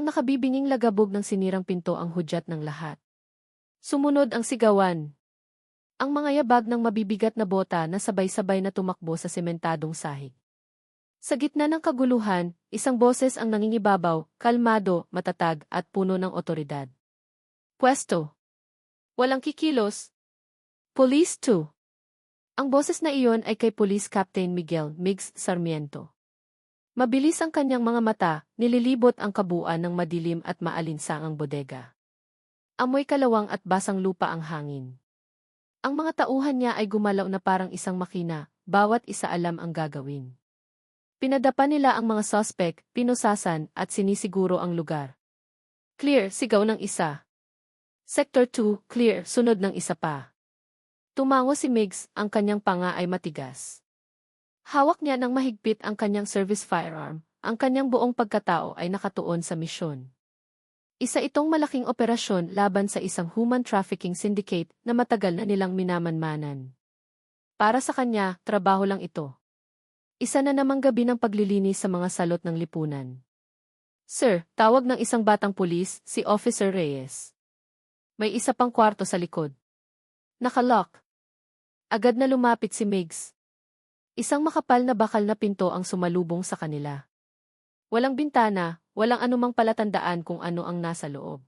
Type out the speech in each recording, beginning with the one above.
Isang nakabibinging lagabog ng sinirang pinto ang hudyat ng lahat. Sumunod ang sigawan. Ang mga yabag ng mabibigat na bota na sabay-sabay na tumakbo sa sementadong sahig. Sa gitna ng kaguluhan, isang boses ang nangingibabaw, kalmado, matatag, at puno ng otoridad. Pwesto. Walang kikilos. Police 2. Ang boses na iyon ay kay Police Captain Miguel Migs Sarmiento. Mabilis ang kanyang mga mata, nililibot ang kabuuan ng madilim at maalinsangang bodega. Amoy kalawang at basang lupa ang hangin. Ang mga tauhan niya ay gumalaw na parang isang makina, bawat isa alam ang gagawin. Pinadapa nila ang mga suspect, pinusasan, at sinisiguro ang lugar. Clear, sigaw ng isa. Sector 2, clear, sunod ng isa pa. Tumango si Migs, ang kanyang panga ay matigas. Hawak niya ng mahigpit ang kanyang service firearm, ang kanyang buong pagkatao ay nakatuon sa misyon. Isa itong malaking operasyon laban sa isang human trafficking syndicate na matagal na nilang minamanmanan. Para sa kanya, trabaho lang ito. Isa na namang gabi ng paglilinis sa mga salot ng lipunan. Sir, tawag ng isang batang pulis, si Officer Reyes. May isa pang kwarto sa likod. Nakalock. Agad na lumapit si Migs. Isang makapal na bakal na pinto ang sumalubong sa kanila. Walang bintana, walang anumang palatandaan kung ano ang nasa loob.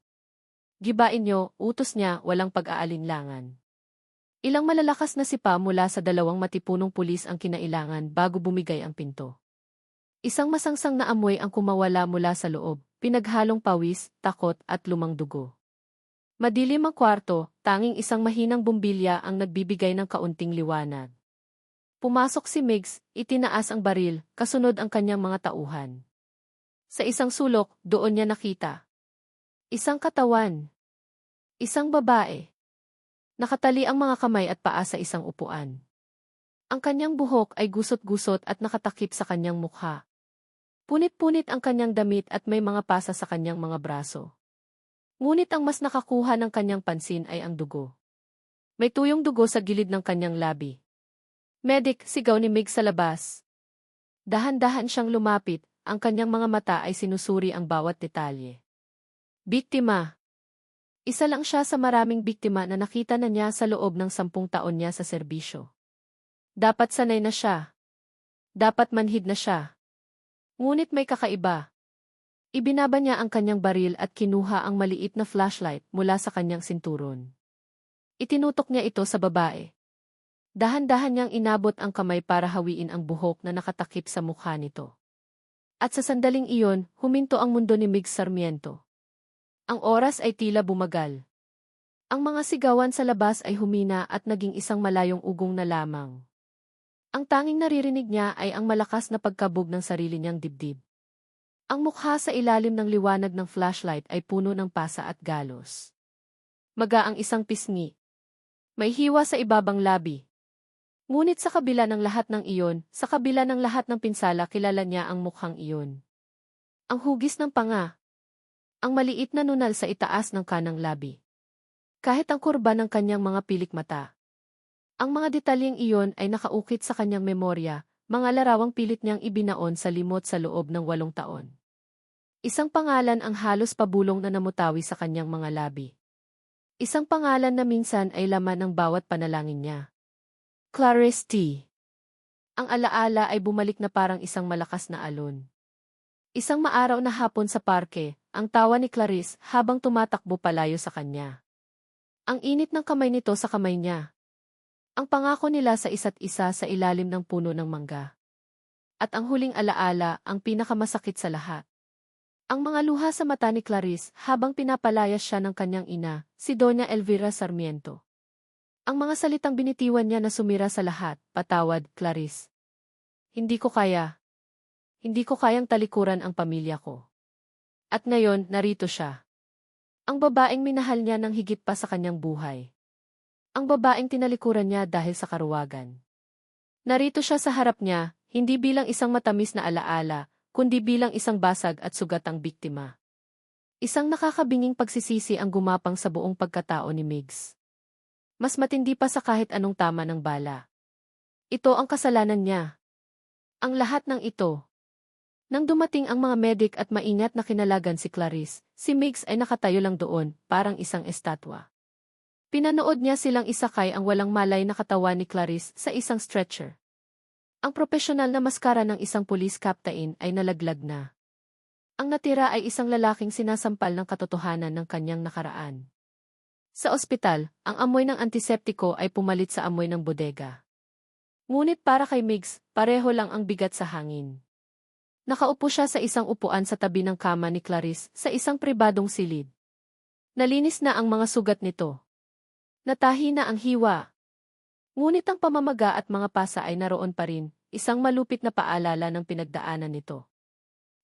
Gibain niyo, utos niya, walang pag-aalinlangan. Ilang malalakas na sipa mula sa dalawang matipunong pulis ang kinailangan bago bumigay ang pinto. Isang masangsang na amoy ang kumawala mula sa loob, pinaghalong pawis, takot at lumang dugo. Madilim ang kwarto, tanging isang mahinang bumbilya ang nagbibigay ng kaunting liwanag. Pumasok si Migs, itinaas ang baril, kasunod ang kanyang mga tauhan. Sa isang sulok, doon niya nakita. Isang katawan. Isang babae. Nakatali ang mga kamay at paa sa isang upuan. Ang kanyang buhok ay gusot-gusot at nakatakip sa kanyang mukha. Punit-punit ang kanyang damit at may mga pasa sa kanyang mga braso. Ngunit ang mas nakakuha ng kanyang pansin ay ang dugo. May tuyong dugo sa gilid ng kanyang labi. Medic, sigaw ni Mig sa labas. Dahan-dahan siyang lumapit, ang kanyang mga mata ay sinusuri ang bawat detalye. Biktima. Isa lang siya sa maraming biktima na nakita na niya sa loob ng 10 taon niya sa serbisyo. Dapat sanay na siya. Dapat manhid na siya. Ngunit may kakaiba. Ibinaba niya ang kanyang baril at kinuha ang maliit na flashlight mula sa kanyang sinturon. Itinutok niya ito sa babae. Dahan-dahan niyang inabot ang kamay para hawiin ang buhok na nakatakip sa mukha nito. At sa sandaling iyon, huminto ang mundo ni Mig Sarmiento. Ang oras ay tila bumagal. Ang mga sigawan sa labas ay humina at naging isang malayong ugong na lamang. Ang tanging naririnig niya ay ang malakas na pagkabog ng sarili niyang dibdib. Ang mukha sa ilalim ng liwanag ng flashlight ay puno ng pasa at galos. Maga ang isang pisngi. May hiwa sa ibabang labi. Ngunit sa kabila ng lahat ng iyon, sa kabila ng lahat ng pinsala kilala niya ang mukhang iyon. Ang hugis ng panga. Ang maliit na nunal sa itaas ng kanang labi. Kahit ang kurba ng kanyang mga pilik mata. Ang mga detalyeng iyon ay nakaukit sa kanyang memorya, mga larawang pilit niyang ibinaon sa limot sa loob ng 8 taon. Isang pangalan ang halos pabulong na namutawi sa kanyang mga labi. Isang pangalan na minsan ay laman ng bawat panalangin niya. Clarice T. Ang alaala ay bumalik na parang isang malakas na alon. Isang maaraw na hapon sa parke, ang tawa ni Clarice habang tumatakbo palayo sa kanya. Ang init ng kamay nito sa kamay niya. Ang pangako nila sa isa't isa sa ilalim ng puno ng mangga. At ang huling alaala, ang pinakamasakit sa lahat. Ang mga luha sa mata ni Clarice habang pinapalayas siya ng kanyang ina, si Doña Elvira Sarmiento. Ang mga salitang binitiwan niya na sumira sa lahat, patawad, Clarice. Hindi ko kaya. Hindi ko kayang talikuran ang pamilya ko. At ngayon, narito siya. Ang babaeng minahal niya ng higit pa sa kanyang buhay. Ang babaeng tinalikuran niya dahil sa karuwagan. Narito siya sa harap niya, hindi bilang isang matamis na alaala, kundi bilang isang basag at sugatang biktima. Isang nakakabinging pagsisisi ang gumapang sa buong pagkatao ni Migs. Mas matindi pa sa kahit anong tama ng bala. Ito ang kasalanan niya. Ang lahat ng ito. Nang dumating ang mga medik at maingat na kinalagan si Clarice, si Migs ay nakatayo lang doon, parang isang estatwa. Pinanood niya silang isakay ang walang malay na katawan ni Clarice sa isang stretcher. Ang propesyonal na maskara ng isang police captain ay nalaglag na. Ang natira ay isang lalaking sinasampal ng katotohanan ng kanyang nakaraan. Sa ospital, ang amoy ng antiseptiko ay pumalit sa amoy ng bodega. Ngunit para kay Migs, pareho lang ang bigat sa hangin. Nakaupo siya sa isang upuan sa tabi ng kama ni Clarice sa isang pribadong silid. Nalinis na ang mga sugat nito. Natahi na ang hiwa. Ngunit ang pamamaga at mga pasa ay naroon pa rin, isang malupit na paalala ng pinagdaanan nito.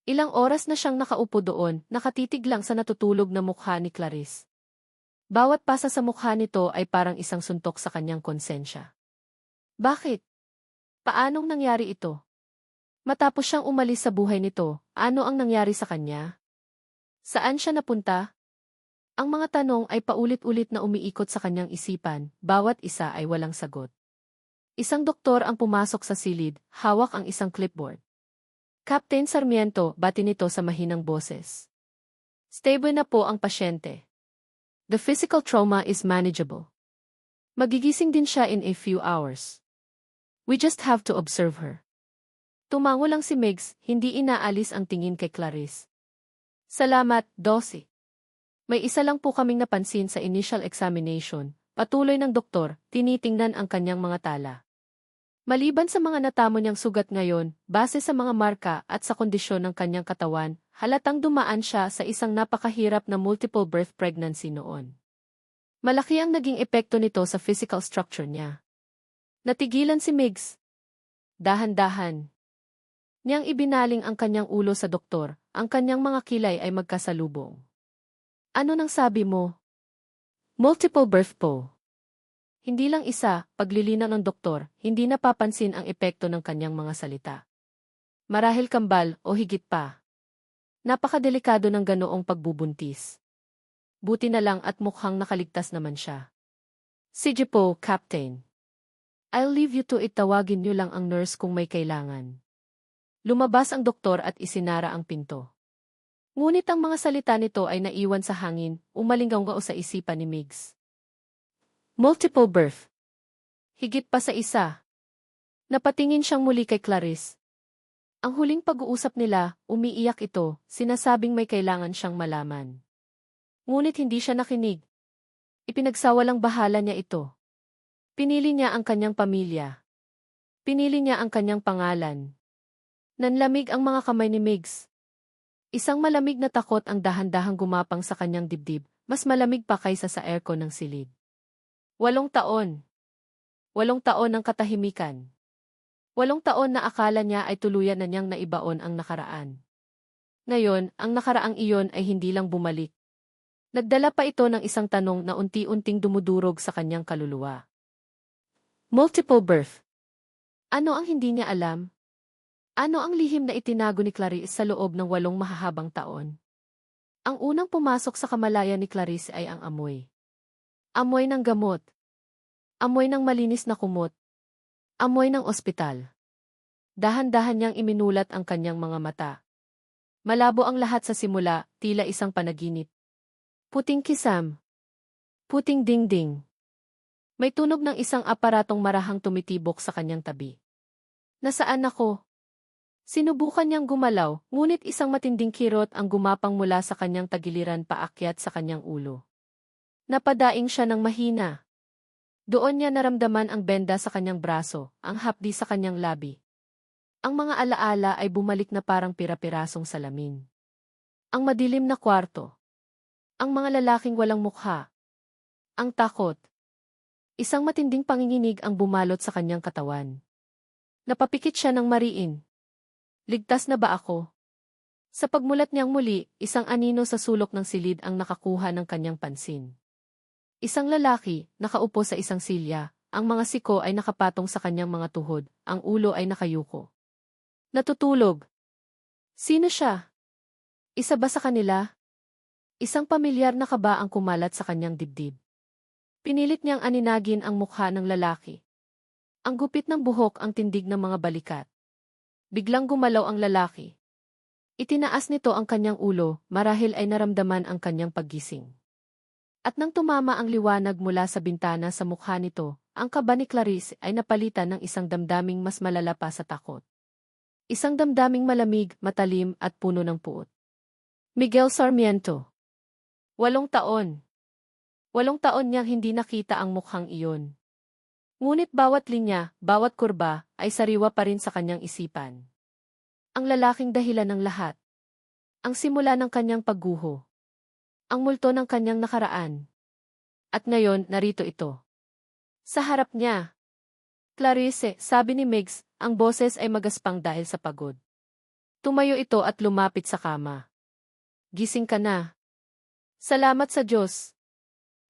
Ilang oras na siyang nakaupo doon, nakatitig lang sa natutulog na mukha ni Clarice. Bawat pasa sa mukha nito ay parang isang suntok sa kanyang konsensya. Bakit? Paanong nangyari ito? Matapos siyang umalis sa buhay nito, ano ang nangyari sa kanya? Saan siya napunta? Ang mga tanong ay paulit-ulit na umiikot sa kanyang isipan, bawat isa ay walang sagot. Isang doktor ang pumasok sa silid, hawak ang isang clipboard. Captain Sarmiento, bati nito sa mahinang boses. Stable na po ang pasyente. The physical trauma is manageable. Magigising din siya in a few hours. We just have to observe her. Tumango lang si Migs, hindi inaalis ang tingin kay Clarice. Salamat, Dosi. May isa lang po kaming napansin sa initial examination, patuloy ng doktor, tinitingnan ang kanyang mga tala. Maliban sa mga natamo niyang sugat ngayon, base sa mga marka at sa kondisyon ng kanyang katawan, halatang dumaan siya sa isang napakahirap na multiple birth pregnancy noon. Malaki ang naging epekto nito sa physical structure niya. Natigilan si Migs. Dahan-dahan niyang ibinaling ang kanyang ulo sa doktor, ang kanyang mga kilay ay magkasalubong. Ano nang sabi mo? Multiple birth po. Hindi lang isa, paglilinaw ng doktor, hindi napapansin ang epekto ng kanyang mga salita. Marahil kambal o higit pa. Napakadelikado ng ganoong pagbubuntis. Buti na lang at mukhang nakaligtas naman siya. Sige po, Captain. I'll leave you to it, tawagin niyo lang ang nurse kung may kailangan. Lumabas ang doktor at isinara ang pinto. Ngunit ang mga salita nito ay naiwan sa hangin, umalinggaw sa isipan ni Migs. Multiple birth. Higit pa sa isa. Napatingin siyang muli kay Clarice. Ang huling pag-uusap nila, umiiyak ito, sinasabing may kailangan siyang malaman. Ngunit hindi siya nakinig. Ipinagsawalang bahala niya ito. Pinili niya ang kanyang pamilya. Pinili niya ang kanyang pangalan. Nanlamig ang mga kamay ni Migs. Isang malamig na takot ang dahan-dahang gumapang sa kanyang dibdib, mas malamig pa kaysa sa aircon ng silid. 8 taon. 8 taon ng katahimikan. 8 taon na akala niya ay tuluyan na niyang naibaon ang nakaraan. Ngayon, ang nakaraang iyon ay hindi lang bumalik. Nagdala pa ito ng isang tanong na unti-unting dumudurog sa kanyang kaluluwa. Multiple birth. Ano ang hindi niya alam? Ano ang lihim na itinago ni Clarice sa loob ng 8 mahahabang taon? Ang unang pumasok sa kamalayan ni Clarice ay ang amoy. Amoy ng gamot. Amoy ng malinis na kumot. Amoy ng ospital. Dahan-dahan niyang iminulat ang kanyang mga mata. Malabo ang lahat sa simula, tila isang panaginip. Puting kisam. Puting dingding. May tunog ng isang aparatong marahang tumitibok sa kanyang tabi. Nasaan ako? Sinubukan niyang gumalaw, ngunit isang matinding kirot ang gumapang mula sa kanyang tagiliran paakyat sa kanyang ulo. Napadaing siya ng mahina. Doon niya naramdaman ang benda sa kanyang braso, ang hapdi sa kanyang labi. Ang mga alaala ay bumalik na parang pira-pirasong salamin. Ang madilim na kwarto. Ang mga lalaking walang mukha. Ang takot. Isang matinding panginginig ang bumalot sa kanyang katawan. Napapikit siya ng mariin. Ligtas na ba ako? Sa pagmulat niyang muli, isang anino sa sulok ng silid ang nakakuha ng kanyang pansin. Isang lalaki, nakaupo sa isang silya, ang mga siko ay nakapatong sa kanyang mga tuhod, ang ulo ay nakayuko. Natutulog. Sino siya? Isa ba sa kanila? Isang pamilyar na kaba ang kumalat sa kanyang dibdib. Pinilit niyang aninagin ang mukha ng lalaki. Ang gupit ng buhok ang tindig ng mga balikat. Biglang gumalaw ang lalaki. Itinaas nito ang kanyang ulo, marahil ay naramdaman ang kanyang paggising. At nang tumama ang liwanag mula sa bintana sa mukha nito, ang kaba ni Clarice ay napalitan ng isang damdaming mas malala pa sa takot. Isang damdaming malamig, matalim at puno ng puot. Miguel Sarmiento. 8 taon. 8 taon niyang hindi nakita ang mukhang iyon. Ngunit bawat linya, bawat kurba, ay sariwa pa rin sa kanyang isipan. Ang lalaking dahilan ng lahat. Ang simula ng kanyang pagguho. Ang multo ng kanyang nakaraan. At ngayon, narito ito. Sa harap niya. Clarice, sabi ni Migs, ang boses ay magaspang dahil sa pagod. Tumayo ito at lumapit sa kama. Gising ka na. Salamat sa Diyos.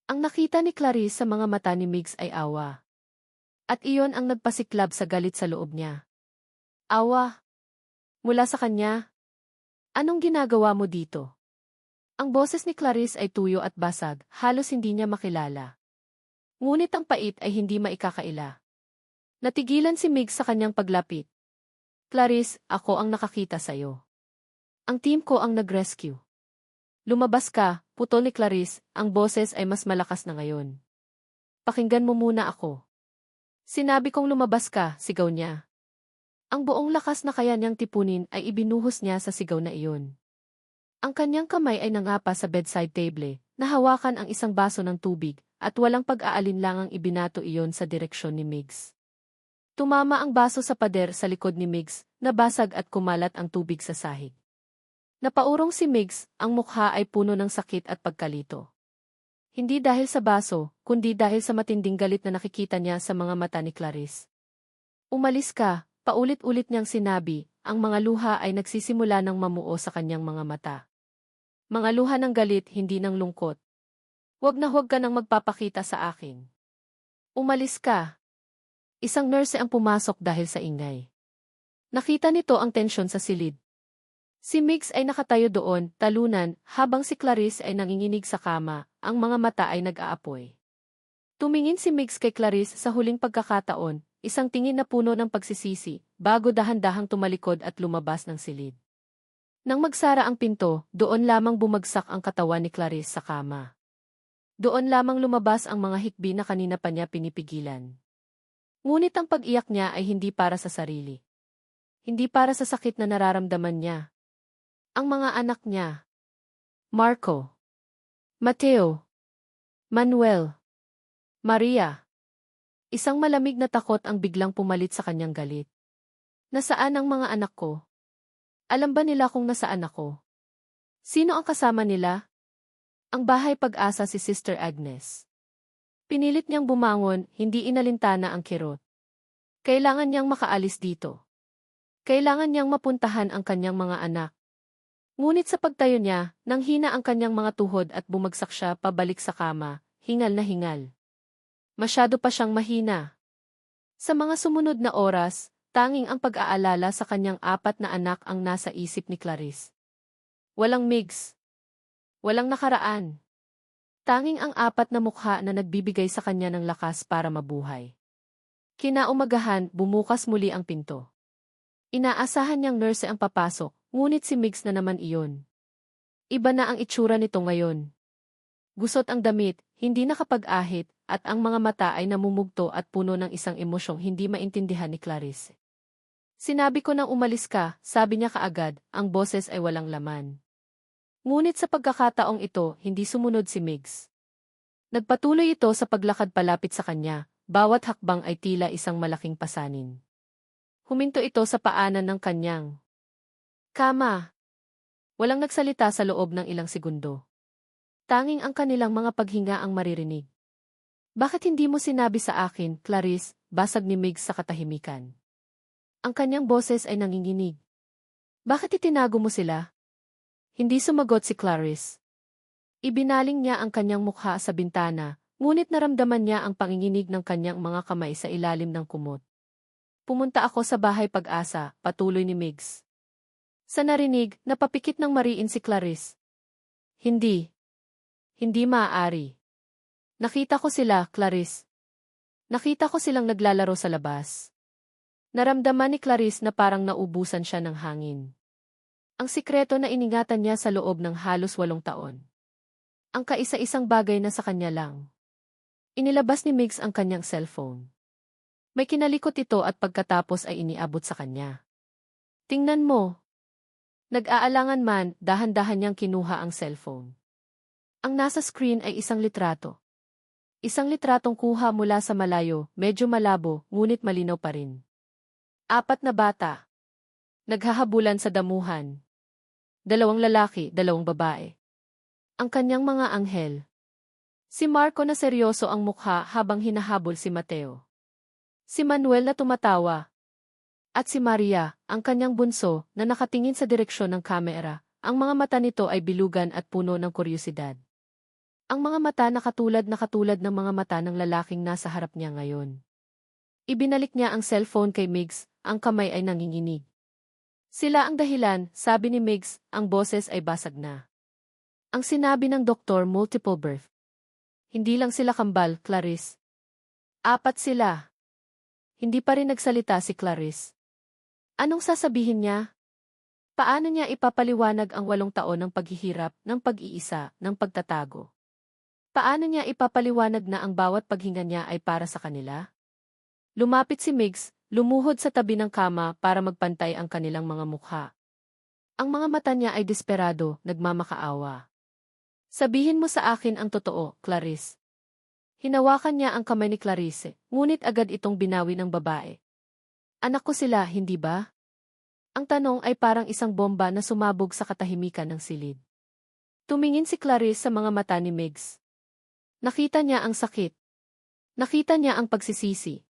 Ang nakita ni Clarice sa mga mata ni Migs ay awa. At iyon ang nagpasiklab sa galit sa loob niya. Awa. Mula sa kanya. Anong ginagawa mo dito? Ang boses ni Clarice ay tuyo at basag, halos hindi niya makilala. Ngunit ang pait ay hindi maikakaila. Natigilan si Migs sa kanyang paglapit. Clarice, ako ang nakakita sa'yo. Ang team ko ang nag-rescue. Lumabas ka, putol ni Clarice, ang boses ay mas malakas na ngayon. Pakinggan mo muna ako. Sinabi kong lumabas ka, sigaw niya. Ang buong lakas na kaya niyang tipunin ay ibinuhos niya sa sigaw na iyon. Ang kanyang kamay ay nangapa sa bedside table, nahawakan ang isang baso ng tubig, at walang pag-aalinlangang ibinato iyon sa direksyon ni Migs. Tumama ang baso sa pader sa likod ni Migs, nabasag at kumalat ang tubig sa sahig. Napaurong si Migs, ang mukha ay puno ng sakit at pagkalito. Hindi dahil sa baso, kundi dahil sa matinding galit na nakikita niya sa mga mata ni Clarice. Umalis ka, paulit-ulit niyang sinabi, ang mga luha ay nagsisimula ng mamuo sa kanyang mga mata. Mga luha ng galit, hindi ng lungkot. Huwag ka nang magpapakita sa akin. Umalis ka. Isang nurse ang pumasok dahil sa ingay. Nakita nito ang tensyon sa silid. Si Migs ay nakatayo doon, talunan, habang si Clarice ay nanginginig sa kama, ang mga mata ay nag-aapoy. Tumingin si Migs kay Clarice sa huling pagkakataon, isang tingin na puno ng pagsisisi, bago dahan-dahang tumalikod at lumabas ng silid. Nang magsara ang pinto, doon lamang bumagsak ang katawan ni Clarice sa kama. Doon lamang lumabas ang mga hikbi na kanina pa niya pinipigilan. Ngunit ang pag-iyak niya ay hindi para sa sarili. Hindi para sa sakit na nararamdaman niya. Ang mga anak niya. Marco. Mateo. Manuel. Maria. Isang malamig na takot ang biglang pumalit sa kanyang galit. Nasaan ang mga anak ko? Alam ba nila kung nasaan ako? Sino ang kasama nila? Ang bahay pag-asa si Sister Agnes. Pinilit niyang bumangon, hindi inalintana ang kirot. Kailangan niyang makaalis dito. Kailangan niyang mapuntahan ang kanyang mga anak. Ngunit sa pagtayo niya, nang hina ang kanyang mga tuhod at bumagsak siya pabalik sa kama, hingal na hingal. Masyado pa siyang mahina. Sa mga sumunod na oras, tanging ang pag-aalala sa kanyang 4 na anak ang nasa isip ni Clarice. Walang Migs. Walang nakaraan. Tanging ang 4 na mukha na nagbibigay sa kanya ng lakas para mabuhay. Kinaumagahan, bumukas muli ang pinto. Inaasahan niyang nurse ang papasok, ngunit si Migs na naman iyon. Iba na ang itsura nito ngayon. Gusot ang damit, hindi nakapag-ahit, at ang mga mata ay namumugto at puno ng isang emosyong hindi maintindihan ni Clarice. Sinabi ko nang umalis ka, sabi niya kaagad, ang boses ay walang laman. Ngunit sa pagkakataong ito, hindi sumunod si Migs. Nagpatuloy ito sa paglakad palapit sa kanya, bawat hakbang ay tila isang malaking pasanin. Huminto ito sa paanan ng kanyang kama. Walang nagsalita sa loob ng ilang segundo. Tanging ang kanilang mga paghinga ang maririnig. Bakit hindi mo sinabi sa akin, Clarice, basag ni Migs sa katahimikan. Ang kanyang boses ay nanginginig. Bakit itinago mo sila? Hindi sumagot si Clarice. Ibinaling niya ang kanyang mukha sa bintana, ngunit naramdaman niya ang panginginig ng kanyang mga kamay sa ilalim ng kumot. Pumunta ako sa bahay pag-asa, patuloy ni Migs. Sa narinig, napapikit ng mariin si Clarice. Hindi. Hindi maaari. Nakita ko sila, Clarice. Nakita ko silang naglalaro sa labas. Naramdaman ni Clarice na parang naubusan siya ng hangin. Ang sikreto na iningatan niya sa loob ng halos 8 taon. Ang kaisa-isang bagay na sa kanya lang. Inilabas ni Migs ang kanyang cellphone. May kinalikot ito at pagkatapos ay iniabot sa kanya. Tingnan mo. Nag-aalangan man, dahan-dahan niyang kinuha ang cellphone. Ang nasa screen ay isang litrato. Isang litratong kuha mula sa malayo, medyo malabo, ngunit malinaw pa rin. 4 na bata. Naghahabulan sa damuhan. 2 lalaki, 2 babae. Ang kanyang mga anghel. Si Marco na seryoso ang mukha habang hinahabol si Mateo. Si Manuel na tumatawa. At si Maria, ang kanyang bunso, na nakatingin sa direksyon ng kamera. Ang mga mata nito ay bilugan at puno ng kuryosidad. Ang mga mata na katulad ng mga mata ng lalaking nasa harap niya ngayon. Ibinalik niya ang cellphone kay Migs, ang kamay ay nanginginig. Sila ang dahilan, sabi ni Migs, ang boses ay basag na. Ang sinabi ng doktor, multiple birth. Hindi lang sila kambal, Clarice. 4 sila. Hindi pa rin nagsalita si Clarice. Anong sasabihin niya? Paano niya ipapaliwanag ang 8 taon ng paghihirap, ng pag-iisa, ng pagtatago? Paano niya ipapaliwanag na ang bawat paghinga niya ay para sa kanila? Lumapit si Migs, lumuhod sa tabi ng kama para magpantay ang kanilang mga mukha. Ang mga mata niya ay desperado, nagmamakaawa. Sabihin mo sa akin ang totoo, Clarice. Hinawakan niya ang kamay ni Clarice, ngunit agad itong binawi ng babae. Anak ko sila, hindi ba? Ang tanong ay parang isang bomba na sumabog sa katahimikan ng silid. Tumingin si Clarice sa mga mata ni Migs. Nakita niya ang sakit. Nakita niya ang pagsisisi.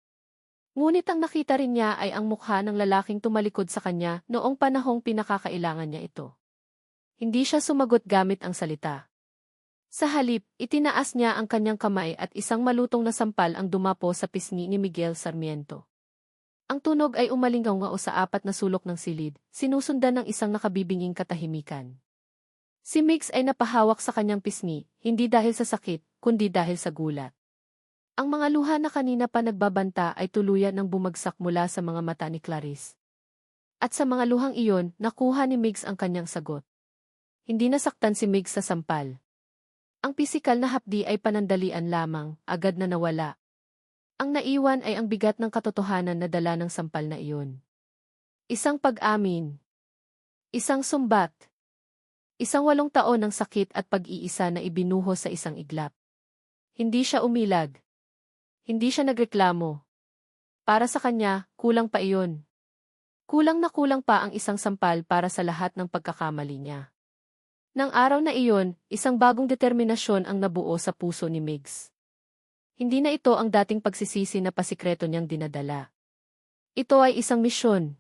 Ngunit ang nakita rin niya ay ang mukha ng lalaking tumalikod sa kanya noong panahong pinakakailangan niya ito. Hindi siya sumagot gamit ang salita. Sa halip, itinaas niya ang kanyang kamay at isang malutong na sampal ang dumapo sa pisngi ni Miguel Sarmiento. Ang tunog ay umalingaw-ngao sa 4 na sulok ng silid, sinusundan ng isang nakabibinging katahimikan. Si Migs ay napahawak sa kanyang pisngi, hindi dahil sa sakit, kundi dahil sa gulat. Ang mga luha na kanina pa nagbabanta ay tuluyan ng bumagsak mula sa mga mata ni Clarice. At sa mga luhang iyon, nakuha ni Migs ang kanyang sagot. Hindi nasaktan si Migs sa sampal. Ang pisikal na hapdi ay panandalian lamang, agad na nawala. Ang naiwan ay ang bigat ng katotohanan na dala ng sampal na iyon. Isang pag-amin. Isang sumbat. Isang 8 taon ng sakit at pag-iisa na ibinuho sa isang iglap. Hindi siya umilag. Hindi siya nagreklamo. Para sa kanya, kulang pa iyon. Kulang na kulang pa ang isang sampal para sa lahat ng pagkakamali niya. Nang araw na iyon, isang bagong determinasyon ang nabuo sa puso ni Migs. Hindi na ito ang dating pagsisisi na pasikreto niyang dinadala. Ito ay isang misyon.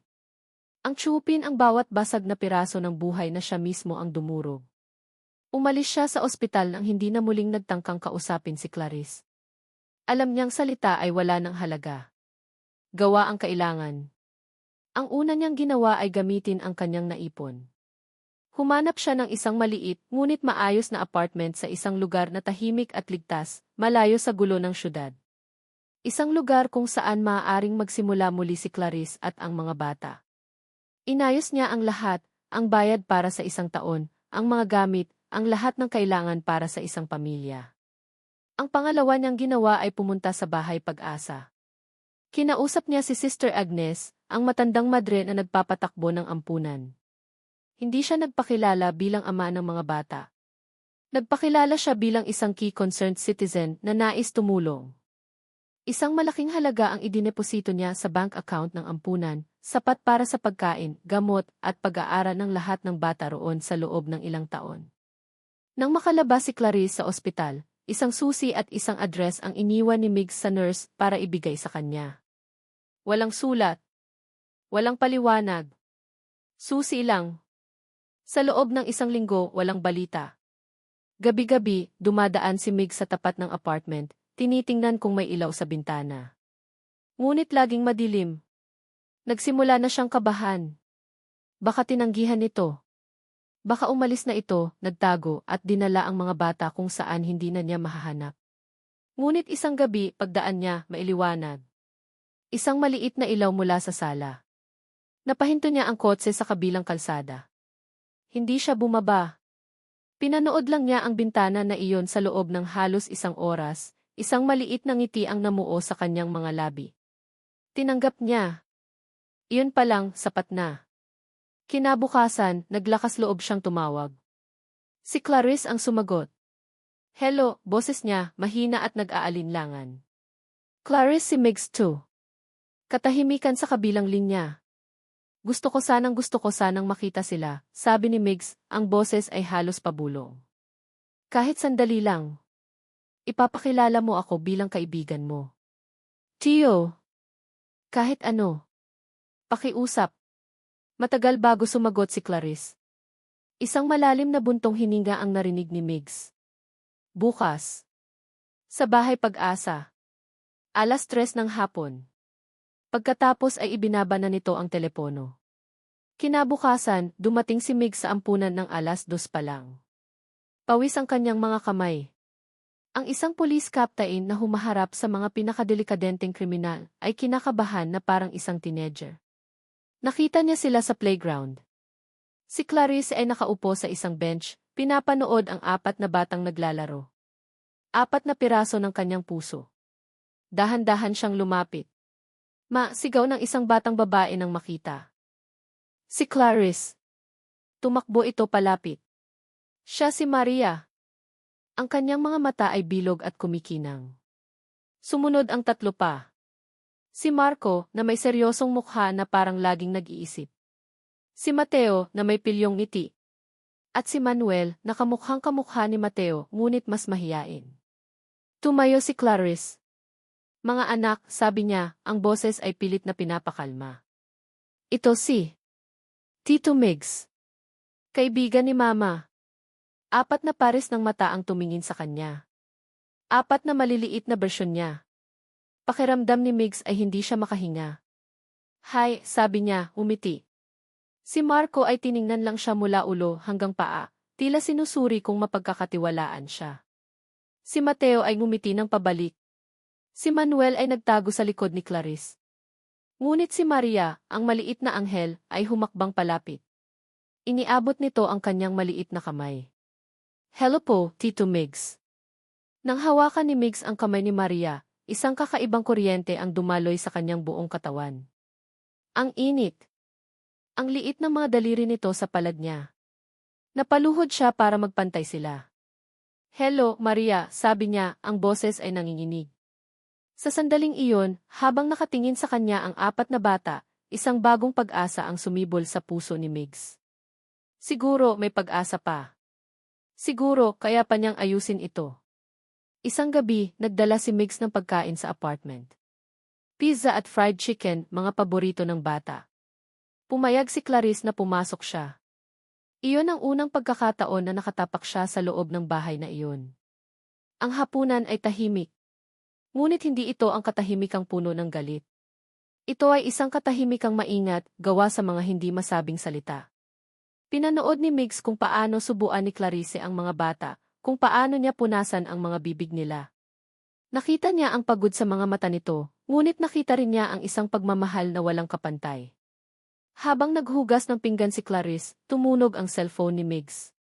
Ang tiyupin ang bawat basag na piraso ng buhay na siya mismo ang dumurog. Umalis siya sa ospital nang hindi na muling nagtangkang kausapin si Clarice. Alam niyang salita ay wala ng halaga. Gawa ang kailangan. Ang una niyang ginawa ay gamitin ang kanyang naipon. Humanap siya ng isang maliit, ngunit maayos na apartment sa isang lugar na tahimik at ligtas, malayo sa gulo ng syudad. Isang lugar kung saan maaaring magsimula muli si Clarice at ang mga bata. Inayos niya ang lahat, ang bayad para sa 1 taon, ang mga gamit, ang lahat ng kailangan para sa isang pamilya. Ang pangalawa niyang ginawa ay pumunta sa bahay Pag-asa. Kinausap niya si Sister Agnes, ang matandang madre na nagpapatakbo ng ampunan. Hindi siya nagpakilala bilang ama ng mga bata. Nagpakilala siya bilang isang key concerned citizen na nais tumulong. Isang malaking halaga ang idineposito niya sa bank account ng ampunan, sapat para sa pagkain, gamot, at pag-aaral ng lahat ng bata roon sa loob ng ilang taon. Nang makalabas si Clarice sa ospital, isang susi at isang address ang iniwan ni Migs sa nurse para ibigay sa kanya. Walang sulat. Walang paliwanag. Susi lang. Sa loob ng 1 linggo, walang balita. Gabi-gabi, dumadaan si Migs sa tapat ng apartment, tinitingnan kung may ilaw sa bintana. Ngunit laging madilim. Nagsimula na siyang kabahan. Baka tinanggihan nito. Baka umalis na ito, nagtago, at dinala ang mga bata kung saan hindi na niya mahahanap. Ngunit isang gabi, pagdaan niya, mailiwanag. Isang maliit na ilaw mula sa sala. Napahinto niya ang kotse sa kabilang kalsada. Hindi siya bumaba. Pinanood lang niya ang bintana na iyon sa loob ng halos isang oras, isang maliit na ngiti ang namuo sa kanyang mga labi. Tinanggap niya. Iyon pa lang, sapat na. Kinabukasan, naglakas loob siyang tumawag. Si Clarice ang sumagot. Hello, boses niya, mahina at nag-aalinlangan. Clarice, si Migs 2. Katahimikan sa kabilang linya. Gusto ko sanang makita sila, sabi ni Migs, ang boses ay halos pabulong. Kahit sandali lang. Ipapakilala mo ako bilang kaibigan mo. Tio. Kahit ano. Pakiusap. Matagal bago sumagot si Clarice. Isang malalim na buntong hininga ang narinig ni Migs. Bukas. Sa bahay Pag-asa. 3:00 ng hapon. Pagkatapos ay ibinaba na nito ang telepono. Kinabukasan, dumating si Migs sa ampunan ng 2:00 pa lang. Pawis ang kanyang mga kamay. Ang isang police captain na humaharap sa mga pinakadelikadenteng kriminal ay kinakabahan na parang isang teenager. Nakita niya sila sa playground. Si Clarice ay nakaupo sa isang bench, pinapanood ang 4 na batang naglalaro. 4 na piraso ng kanyang puso. Dahan-dahan siyang lumapit. Sigaw ng isang batang babae nang makita. Si Clarice. Tumakbo ito palapit. Siya si Maria. Ang kanyang mga mata ay bilog at kumikinang. Sumunod ang 3 pa. Si Marco, na may seryosong mukha na parang laging nag-iisip. Si Mateo, na may pilyong ngiti. At si Manuel, na kamukhang kamukha ni Mateo, ngunit mas mahiyain. Tumayo si Clarice. Mga anak, sabi niya, ang boses ay pilit na pinapakalma. Ito si Tito Migs. Kaibigan ni Mama. 4 na pares ng mata ang tumingin sa kanya. 4 na maliliit na bersyon niya. Pakiramdam ni Migs ay hindi siya makahinga. Hi, sabi niya, umiti. Si Marco ay tiningnan lang siya mula ulo hanggang paa, tila sinusuri kung mapagkakatiwalaan siya. Si Mateo ay ngumiti ng pabalik. Si Manuel ay nagtago sa likod ni Clarice. Ngunit si Maria, ang maliit na anghel, ay humakbang palapit. Iniabot nito ang kanyang maliit na kamay. Hello po, Tito Migs. Nang hawakan ni Migs ang kamay ni Maria, isang kakaibang kuryente ang dumaloy sa kanyang buong katawan. Ang init. Ang liit ng mga daliri nito sa palad niya. Napaluhod siya para magpantay sila. Hello, Maria, sabi niya, ang boses ay nanginginig. Sa sandaling iyon, habang nakatingin sa kanya ang 4 na bata, isang bagong pag-asa ang sumibol sa puso ni Migs. Siguro may pag-asa pa. Siguro kaya pa niyang ayusin ito. Isang gabi, nagdala si Migs ng pagkain sa apartment. Pizza at fried chicken, mga paborito ng bata. Pumayag si Clarice na pumasok siya. Iyon ang unang pagkakataon na nakatapak siya sa loob ng bahay na iyon. Ang hapunan ay tahimik. Ngunit hindi ito ang katahimikang puno ng galit. Ito ay isang katahimikang maingat, gawa sa mga hindi masabing salita. Pinanood ni Migs kung paano subuan ni Clarice ang mga bata, kung paano niya punasan ang mga bibig nila. Nakita niya ang pagod sa mga mata nito, ngunit nakita rin niya ang isang pagmamahal na walang kapantay. Habang naghugas ng pinggan si Clarice, tumunog ang cellphone ni Migs.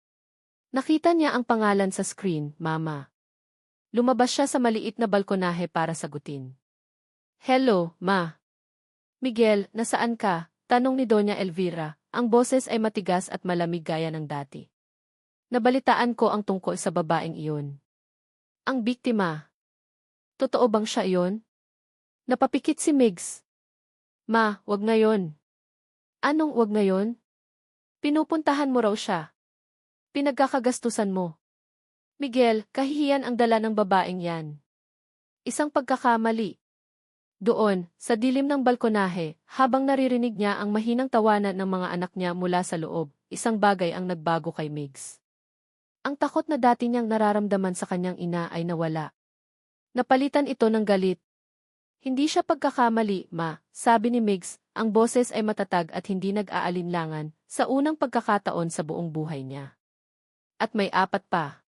Nakita niya ang pangalan sa screen, Mama. Lumabas siya sa maliit na balkonahe para sagutin. Hello, Ma. Miguel, nasaan ka? Tanong ni Doña Elvira, ang boses ay matigas at malamig gaya ng dati. Nabalitaan ko ang tungkol sa babaeng iyon. Ang biktima. Totoo bang siya iyon? Napapikit si Migs. Ma, wag ngayon. Anong wag ngayon? Pinupuntahan mo raw siya. Pinagkakagastusan mo. Miguel, kahihiyan ang dala ng babaeng yan. Isang pagkakamali. Doon, sa dilim ng balkonahe, habang naririnig niya ang mahinang tawanan ng mga anak niya mula sa loob, isang bagay ang nagbago kay Migs. Ang takot na dati niyang nararamdaman sa kanyang ina ay nawala. Napalitan ito ng galit. Hindi siya pagkakamali, Ma, sabi ni Migs, ang boses ay matatag at hindi nag-aalinlangan sa unang pagkakataon sa buong buhay niya. At may 4 pa.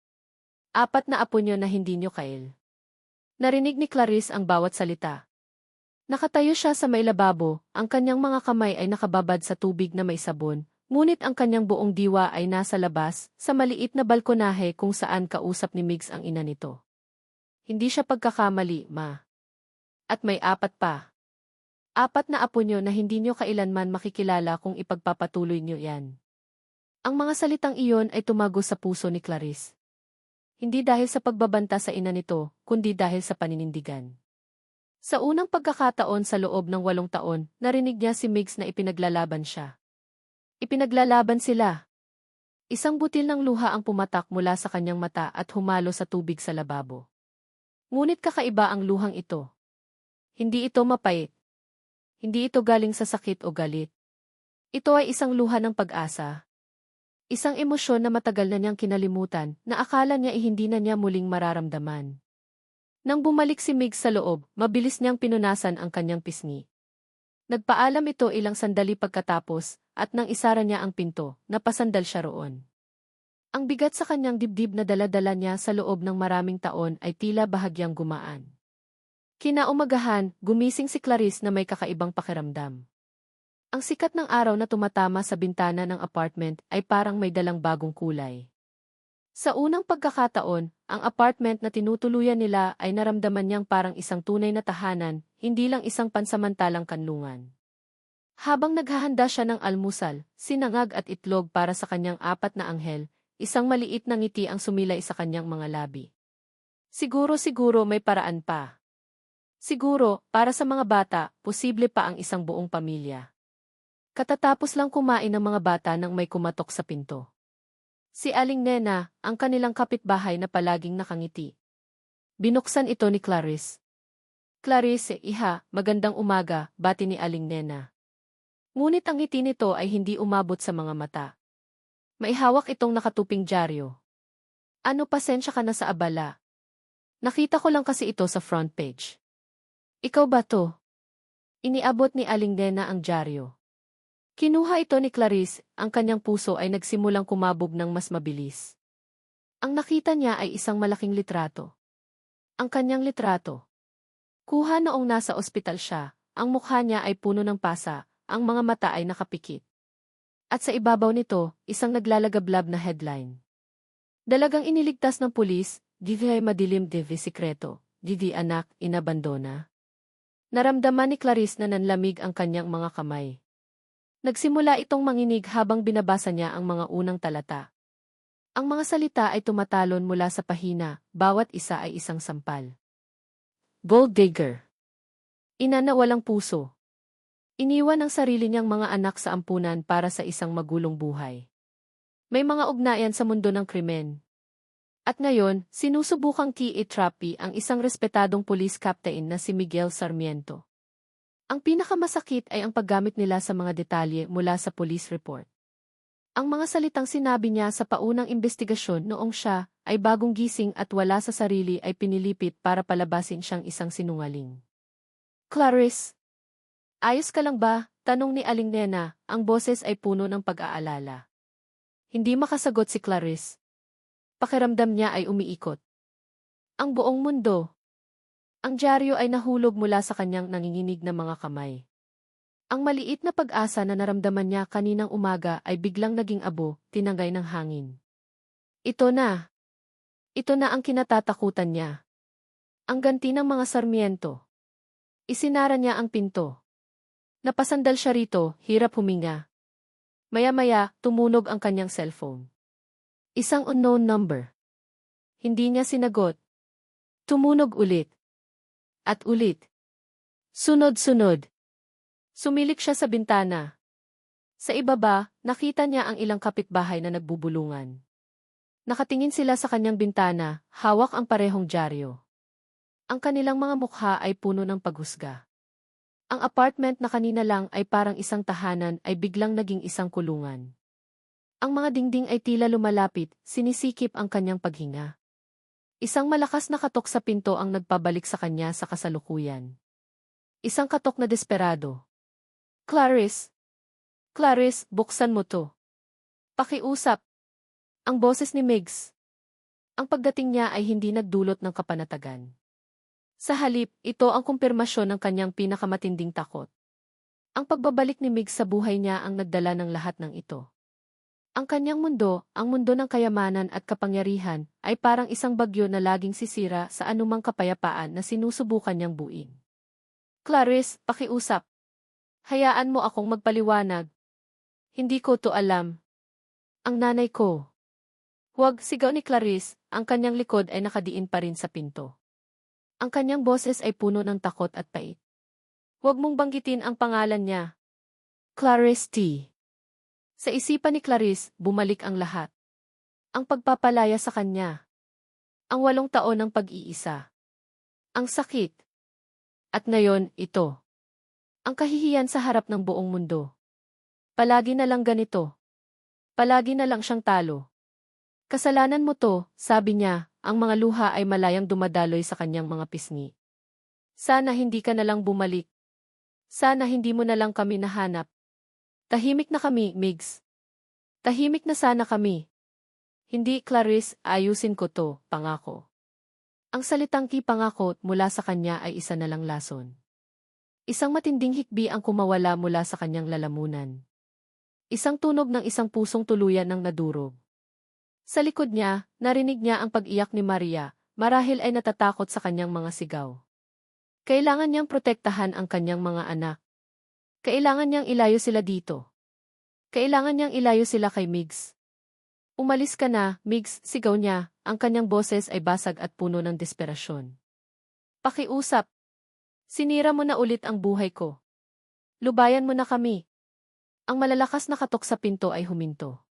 4 na apo niyo na hindi niyo kail. Narinig ni Clarice ang bawat salita. Nakatayo siya sa may lababo, ang kanyang mga kamay ay nakababad sa tubig na may sabon, Ngunit ang kanyang buong diwa ay nasa labas, sa maliit na balkonahe kung saan kausap ni Migs ang ina nito. Hindi siya pagkakamali, ma. At may apat pa. Apat na apo nyo na hindi nyo kailanman makikilala kung ipagpapatuloy nyo yan. Ang mga salitang iyon ay tumago sa puso ni Clarice. Hindi dahil sa pagbabanta sa ina nito, kundi dahil sa paninindigan. Sa unang pagkakataon sa loob ng 8 taon, narinig niya si Migs na ipinaglalaban siya. Ipinaglalaban sila. Isang butil ng luha ang pumatak mula sa kanyang mata at humalo sa tubig sa lababo. Ngunit kakaiba ang luhang ito. Hindi ito mapait. Hindi ito galing sa sakit o galit. Ito ay isang luha ng pag-asa. Isang emosyon na matagal na niyang kinalimutan, na akala niya hindi na niya muling mararamdaman. Nang bumalik si Migs sa loob, mabilis niyang pinunasan ang kanyang pisngi. Nagpaalam ito ilang sandali pagkatapos, at nang isara niya ang pinto, napasandal siya roon. Ang bigat sa kanyang dibdib na dala-dala niya sa loob ng maraming taon ay tila bahagyang gumaan. Kinaumagahan, gumising si Clarice na may kakaibang pakiramdam. Ang sikat ng araw na tumatama sa bintana ng apartment ay parang may dalang bagong kulay. Sa unang pagkakataon, ang apartment na tinutuluyan nila ay naramdaman niyang parang isang tunay na tahanan, hindi lang isang pansamantalang kanlungan. Habang naghahanda siya ng almusal, sinangag at itlog para sa kanyang 4 na anghel, isang maliit na ngiti ang sumilay sa kanyang mga labi. Siguro may paraan pa. Siguro, para sa mga bata, posible pa ang isang buong pamilya. Katatapos lang kumain ng mga bata nang may kumatok sa pinto. Si Aling Nena, ang kanilang kapitbahay na palaging nakangiti. Binuksan ito ni Clarice. Clarice, iha, magandang umaga, bati ni Aling Nena. Ngunit ang ngiti nito ay hindi umabot sa mga mata. May hawak itong nakatuping dyaryo. Ano, pasensya ka na sa abala. Nakita ko lang kasi ito sa front page. Ikaw ba to? Iniabot ni Aling Nena ang dyaryo. Kinuha ito ni Clarice, ang kanyang puso ay nagsimulang kumabog ng mas mabilis. Ang nakita niya ay isang malaking litrato. Ang kanyang litrato. Kuha noong nasa ospital siya, ang mukha niya ay puno ng pasa, ang mga mata ay nakapikit. At sa ibabaw nito, isang naglalagablab na headline. Dalagang iniligtas ng pulis, Divi ay madilim Divi sikreto, Divi anak, inabandona. Naramdaman ni Clarice na nanlamig ang kanyang mga kamay. Nagsimula itong manginig habang binabasa niya ang mga unang talata. Ang mga salita ay tumatalon mula sa pahina, bawat isa ay isang sampal. Gold digger. Ina na walang puso. Iniwan ang sarili niyang mga anak sa ampunan para sa isang magulong buhay. May mga ugnayan sa mundo ng krimen. At ngayon, sinusubukang i-trappi ang isang respetadong police captain na si Miguel Sarmiento. Ang pinakamasakit ay ang paggamit nila sa mga detalye mula sa police report. Ang mga salitang sinabi niya sa paunang investigasyon noong siya ay bagong gising at wala sa sarili ay pinilipit para palabasin siyang isang sinungaling. Clarice, ayos ka lang ba? Tanong ni Aling Nena, ang boses ay puno ng pag-aalala. Hindi makasagot si Clarice. Pakiramdam niya ay umiikot. Ang buong mundo. Ang dyaryo ay nahulog mula sa kanyang nanginginig na mga kamay. Ang maliit na pag-asa na naramdaman niya kaninang umaga ay biglang naging abo, tinangay ng hangin. Ito na. Ito na ang kinatatakutan niya. Ang ganti ng mga Sarmiento. Isinara niya ang pinto. Napasandal siya rito, hirap huminga. Maya-maya, tumunog ang kanyang cellphone. Isang unknown number. Hindi niya sinagot. Tumunog ulit. At ulit. Sunod-sunod. Sumilik siya sa bintana. Sa ibaba, nakita niya ang ilang kapitbahay na nagbubulungan. Nakatingin sila sa kanyang bintana, hawak ang parehong dyaryo. Ang kanilang mga mukha ay puno ng paghusga. Ang apartment na kanina lang ay parang isang tahanan ay biglang naging isang kulungan. Ang mga dingding ay tila lumalapit, sinisikip ang kanyang paghinga. Isang malakas na katok sa pinto ang nagpabalik sa kanya sa kasalukuyan. Isang katok na desperado. Clarice! Clarice, buksan mo to. Pakiusap. Ang boses ni Migs. Ang pagdating niya ay hindi nagdulot ng kapanatagan. Sa halip, ito ang kumpirmasyon ng kanyang pinakamatinding takot. Ang pagbabalik ni Migs sa buhay niya ang nagdala ng lahat ng ito. Ang kanyang mundo, ang mundo ng kayamanan at kapangyarihan, ay parang isang bagyo na laging sisira sa anumang kapayapaan na sinusubukan niyang buuin. Clarice, pakiusap. Hayaan mo akong magpaliwanag. Hindi ko to alam. Ang nanay ko. Huwag, sigaw ni Clarice, ang kanyang likod ay nakadiin pa rin sa pinto. Ang kanyang boses ay puno ng takot at pait. Huwag mong banggitin ang pangalan niya. Clarice T. Sa isipan ni Clarice, bumalik ang lahat. Ang pagpapalaya sa kanya. Ang 8 taon ng pag-iisa. Ang sakit. At ngayon, ito. Ang kahihiyan sa harap ng buong mundo. Palagi na lang ganito. Palagi na lang siyang talo. Kasalanan mo to, sabi niya, ang mga luha ay malayang dumadaloy sa kanyang mga pisngi. Sana hindi ka na lang bumalik. Sana hindi mo na lang kami nahanap. Tahimik na kami, Migs. Tahimik na sana kami. Hindi, Clarice, ayusin ko to, pangako. Ang salitang pangako mula sa kanya ay isa na lang lason. Isang matinding hikbi ang kumawala mula sa kanyang lalamunan. Isang tunog ng isang pusong tuluyan ng nadurog. Sa likod niya, narinig niya ang pag-iyak ni Maria, marahil ay natatakot sa kanyang mga sigaw. Kailangan niyang protektahan ang kanyang mga anak. Kailangan niyang ilayo sila dito. Kailangan niyang ilayo sila kay Migs. Umalis ka na, Migs, sigaw niya, ang kanyang boses ay basag at puno ng desperasyon. Pakiusap. Sinira mo na ulit ang buhay ko. Lubayan mo na kami. Ang malalakas na katok sa pinto ay huminto.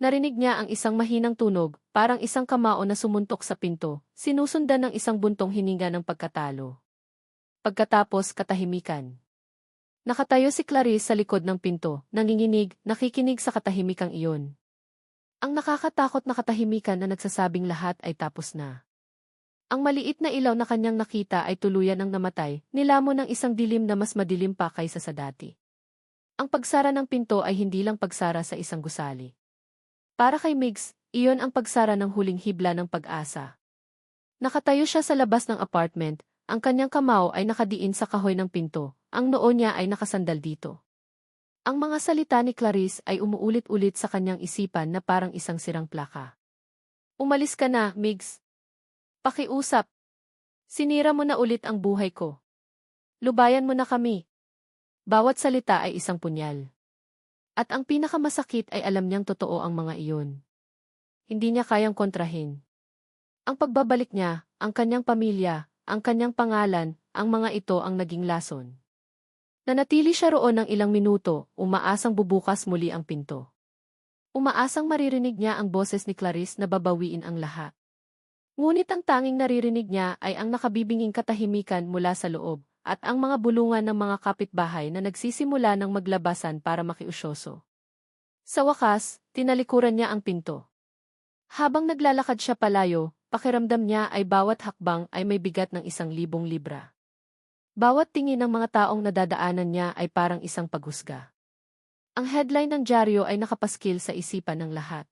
Narinig niya ang isang mahinang tunog, parang isang kamao na sumuntok sa pinto, sinusundan ng isang buntong hininga ng pagkatalo. Pagkatapos, katahimikan. Nakatayo si Clarice sa likod ng pinto, nanginginig, nakikinig sa katahimikang iyon. Ang nakakatakot na katahimikan na nagsasabing lahat ay tapos na. Ang maliit na ilaw na kanyang nakita ay tuluyan ng namatay, nilamon ng isang dilim na mas madilim pa kaysa sa dati. Ang pagsara ng pinto ay hindi lang pagsara sa isang gusali. Para kay Migs, iyon ang pagsara ng huling hibla ng pag-asa. Nakatayo siya sa labas ng apartment, ang kanyang kamao ay nakadiin sa kahoy ng pinto, ang noo niya ay nakasandal dito. Ang mga salita ni Clarice ay umuulit-ulit sa kanyang isipan na parang isang sirang plaka. Umalis ka na, Migs. Pakiusap. Sinira mo na ulit ang buhay ko. Lubayan mo na kami. Bawat salita ay isang punyal. At ang pinakamasakit ay alam niyang totoo ang mga iyon. Hindi niya kayang kontrahin. Ang pagbabalik niya, ang kanyang pamilya, ang kanyang pangalan, ang mga ito ang naging lason. Nanatili siya roon ng ilang minuto, umaasang bubukas muli ang pinto. Umaasang maririnig niya ang boses ni Clarice na babawiin ang lahat. Ngunit ang tanging naririnig niya ay ang nakabibinging katahimikan mula sa loob, at ang mga bulungan ng mga kapitbahay na nagsisimula ng maglabasan para makiusyoso. Sa wakas, tinalikuran niya ang pinto. Habang naglalakad siya palayo, pakiramdam niya ay bawat hakbang ay may bigat ng 1,000 libra. Bawat tingin ng mga taong nadadaanan niya ay parang isang paghusga. Ang headline ng dyaryo ay nakapaskil sa isipan ng lahat.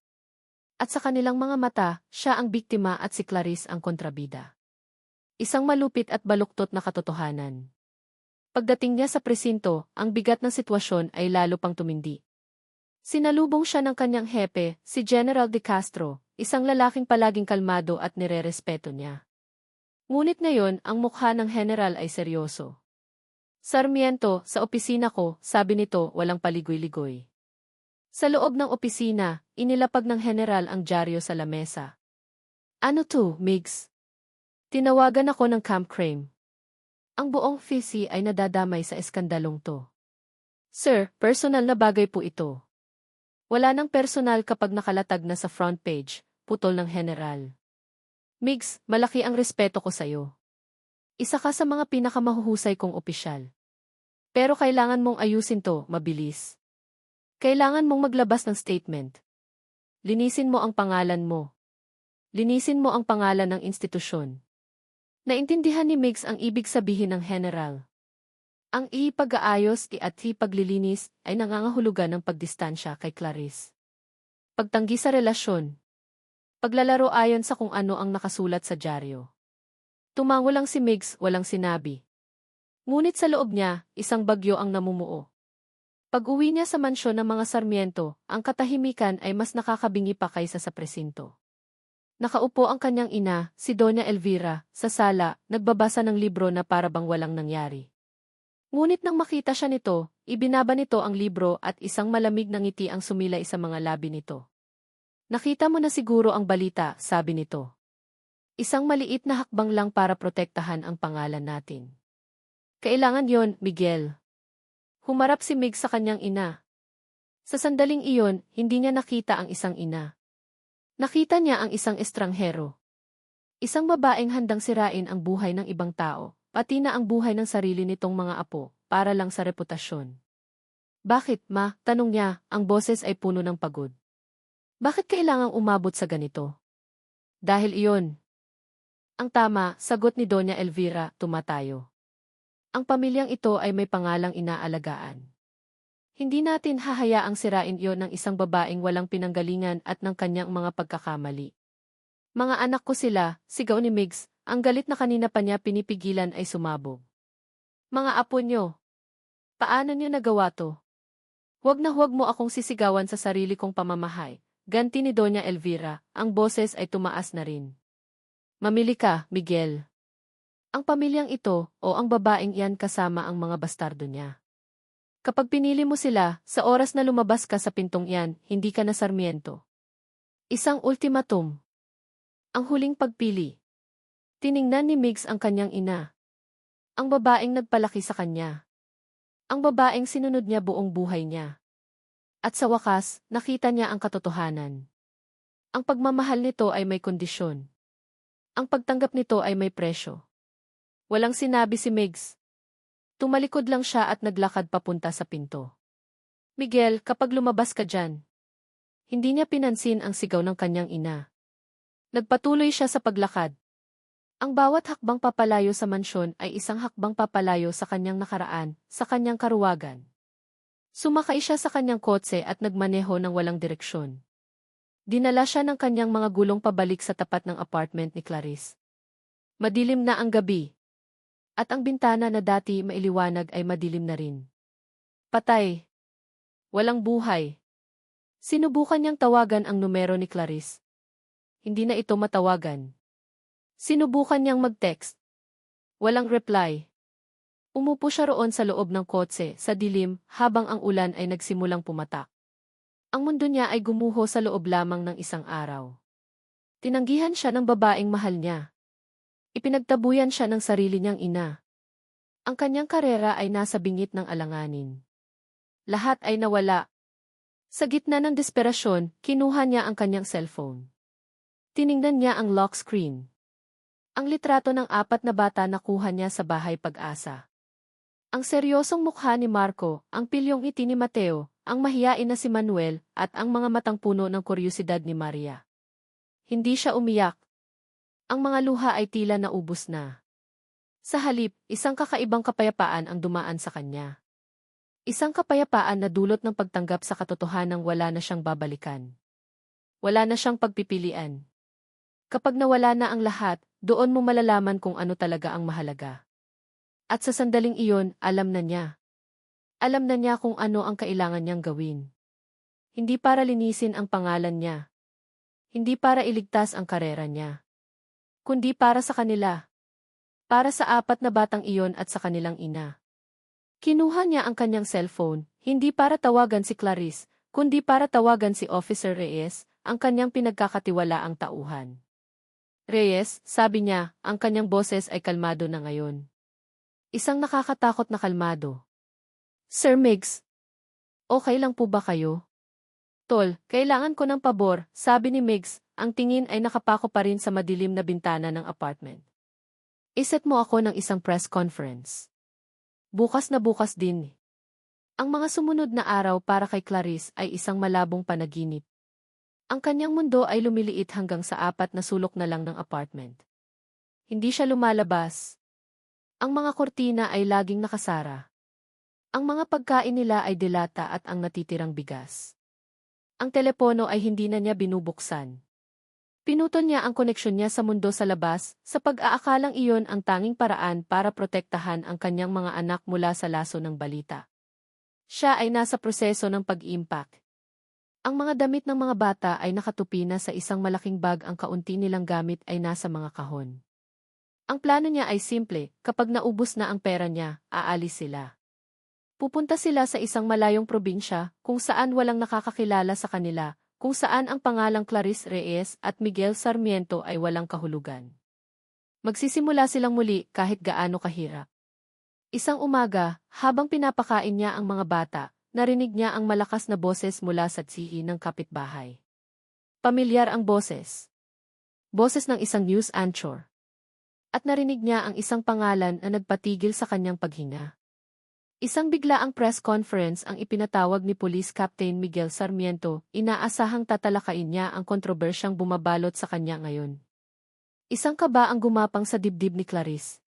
At sa kanilang mga mata, siya ang biktima at si Clarice ang kontrabida. Isang malupit at baluktot na katotohanan. Pagdating niya sa presinto, ang bigat ng sitwasyon ay lalo pang tumindi. Sinalubong siya ng kanyang hepe, si General De Castro, isang lalaking palaging kalmado at nirerespeto niya. Ngunit ngayon, ang mukha ng general ay seryoso. Sarmiento, sa opisina ko, sabi nito, walang paligoy-ligoy. Sa loob ng opisina, inilapag ng general ang dyaryo sa lamesa. Ano to, Migs? Tinawagan ako ng Camp Crane. Ang buong FISI ay nadadamay sa eskandalong to. Sir, personal na bagay po ito. Wala nang personal kapag nakalatag na sa front page, putol ng general. Migs, malaki ang respeto ko sa'yo. Isa ka sa mga pinakamahuhusay kong opisyal. Pero kailangan mong ayusin to, mabilis. Kailangan mong maglabas ng statement. Linisin mo ang pangalan mo. Linisin mo ang pangalan ng institusyon. Naintindihan ni Migs ang ibig sabihin ng general. Ang pag-aayos at paglilinis ay nangangahulugan ng pagdistansya kay Clarice. Pagtanggi sa relasyon. Paglalaro ayon sa kung ano ang nakasulat sa dyaryo. Tumango lang si Migs, walang sinabi. Ngunit sa loob niya, isang bagyo ang namumuo. Pag-uwi niya sa mansyon ng mga Sarmiento, ang katahimikan ay mas nakakabingi pa kaysa sa presinto. Nakaupo ang kanyang ina, si Doña Elvira, sa sala, nagbabasa ng libro na para bang walang nangyari. Ngunit nang makita siya nito, ibinaba nito ang libro at isang malamig na ngiti ang sumilay sa mga labi nito. Nakita mo na siguro ang balita, sabi nito. Isang maliit na hakbang lang para protektahan ang pangalan natin. Kailangan yon, Miguel. Humarap si Mig sa kanyang ina. Sa sandaling iyon, hindi niya nakita ang isang ina. Nakita niya ang isang estranghero. Isang babaeng handang sirain ang buhay ng ibang tao, pati na ang buhay ng sarili nitong mga apo, para lang sa reputasyon. Bakit, ma? Tanong niya, ang boses ay puno ng pagod. Bakit kailangang umabot sa ganito? Dahil iyon. Ang tama, sagot ni Doña Elvira, tumatayo. Ang pamilyang ito ay may pangalang inaalagaan. Hindi natin hahayaang sirain iyon ng isang babaeng walang pinanggalingan at ng kanyang mga pagkakamali. Mga anak ko sila, sigaw ni Migs, ang galit na kanina pa niya pinipigilan ay sumabog. Mga apo nyo. Paano nyo nagawa to? Huwag na huwag mo akong sisigawan sa sarili kong pamamahay, ganti ni Doña Elvira, ang boses ay tumaas na rin. Mamili ka, Miguel. Ang pamilyang ito, o ang babaeng iyan kasama ang mga bastardo niya. Kapag pinili mo sila, sa oras na lumabas ka sa pintong iyan, hindi ka na Sarmiento. Isang ultimatum. Ang huling pagpili. Tiningnan ni Migs ang kanyang ina. Ang babaeng nagpalaki sa kanya. Ang babaeng sinunod niya buong buhay niya. At sa wakas, nakita niya ang katotohanan. Ang pagmamahal nito ay may kondisyon. Ang pagtanggap nito ay may presyo. Walang sinabi si Migs. Tumalikod lang siya at naglakad papunta sa pinto. Miguel, kapag lumabas ka dyan. Hindi niya pinansin ang sigaw ng kanyang ina. Nagpatuloy siya sa paglakad. Ang bawat hakbang papalayo sa mansyon ay isang hakbang papalayo sa kanyang nakaraan, sa kanyang karuwagan. Sumakay siya sa kanyang kotse at nagmaneho ng walang direksyon. Dinala siya ng kanyang mga gulong pabalik sa tapat ng apartment ni Clarice. Madilim na ang gabi. At ang bintana na dati mailiwanag ay madilim na rin. Patay. Walang buhay. Sinubukan niyang tawagan ang numero ni Clarice. Hindi na ito matawagan. Sinubukan niyang mag-text. Walang reply. Umupo siya roon sa loob ng kotse, sa dilim, habang ang ulan ay nagsimulang pumatak. Ang mundo niya ay gumuho sa loob lamang ng isang araw. Tinanggihan siya ng babaeng mahal niya. Ipinagtabuyan siya ng sarili niyang ina. Ang kanyang karera ay nasa bingit ng alanganin. Lahat ay nawala. Sa gitna ng desperasyon, kinuha niya ang kanyang cellphone. Tiningnan niya ang lock screen. Ang litrato ng 4 na bata nakuha niya sa bahay Pag-asa. Ang seryosong mukha ni Marco, ang pilyong ngiti ni Mateo, ang mahiyain na si Manuel, at ang mga matang puno ng kuryosidad ni Maria. Hindi siya umiyak. Ang mga luha ay tila naubos na. Sa halip, isang kakaibang kapayapaan ang dumaan sa kanya. Isang kapayapaan na dulot ng pagtanggap sa katotohanang wala na siyang babalikan. Wala na siyang pagpipilian. Kapag nawala na ang lahat, doon mo malalaman kung ano talaga ang mahalaga. At sa sandaling iyon, alam na niya. Alam na niya kung ano ang kailangan niyang gawin. Hindi para linisin ang pangalan niya. Hindi para iligtas ang karera niya. Kundi para sa kanila. Para sa 4 na batang iyon at sa kanilang ina. Kinuha niya ang kanyang cellphone, hindi para tawagan si Clarice, kundi para tawagan si Officer Reyes, ang kanyang pinagkakatiwalaang tauhan. Reyes, sabi niya, ang kanyang boses ay kalmado na ngayon. Isang nakakatakot na kalmado. Sir Migs, okay lang po ba kayo? Tol, kailangan ko ng pabor, sabi ni Migs, ang tingin ay nakapako pa rin sa madilim na bintana ng apartment. Iset mo ako ng isang press conference. Bukas na bukas din. Ang mga sumunod na araw para kay Clarice ay isang malabong panaginip. Ang kanyang mundo ay lumiliit hanggang sa 4 na sulok na lang ng apartment. Hindi siya lumalabas. Ang mga kortina ay laging nakasara. Ang mga pagkain nila ay dilata at ang natitirang bigas. Ang telepono ay hindi na niya binubuksan. Pinutol niya ang koneksyon niya sa mundo sa labas, sa pag-aakalang iyon ang tanging paraan para protektahan ang kanyang mga anak mula sa laso ng balita. Siya ay nasa proseso ng pag-impact. Ang mga damit ng mga bata ay nakatupi na sa isang malaking bag, ang kaunti nilang gamit ay nasa mga kahon. Ang plano niya ay simple, kapag naubos na ang pera niya, aalis sila. Pupunta sila sa isang malayong probinsya, kung saan walang nakakakilala sa kanila, kung saan ang pangalang Clarice Reyes at Miguel Sarmiento ay walang kahulugan. Magsisimula silang muli kahit gaano kahirap. Isang umaga, habang pinapakain niya ang mga bata, narinig niya ang malakas na boses mula sa tsihi ng kapitbahay. Pamilyar ang boses. Boses ng isang news anchor. At narinig niya ang isang pangalan na nagpatigil sa kanyang paghinga. Isang biglaang press conference ang ipinatawag ni Police Captain Miguel Sarmiento, inaasahang tatalakayin niya ang kontrobersyang bumabalot sa kanya ngayon. Isang kaba ang gumapang sa dibdib ni Clarice.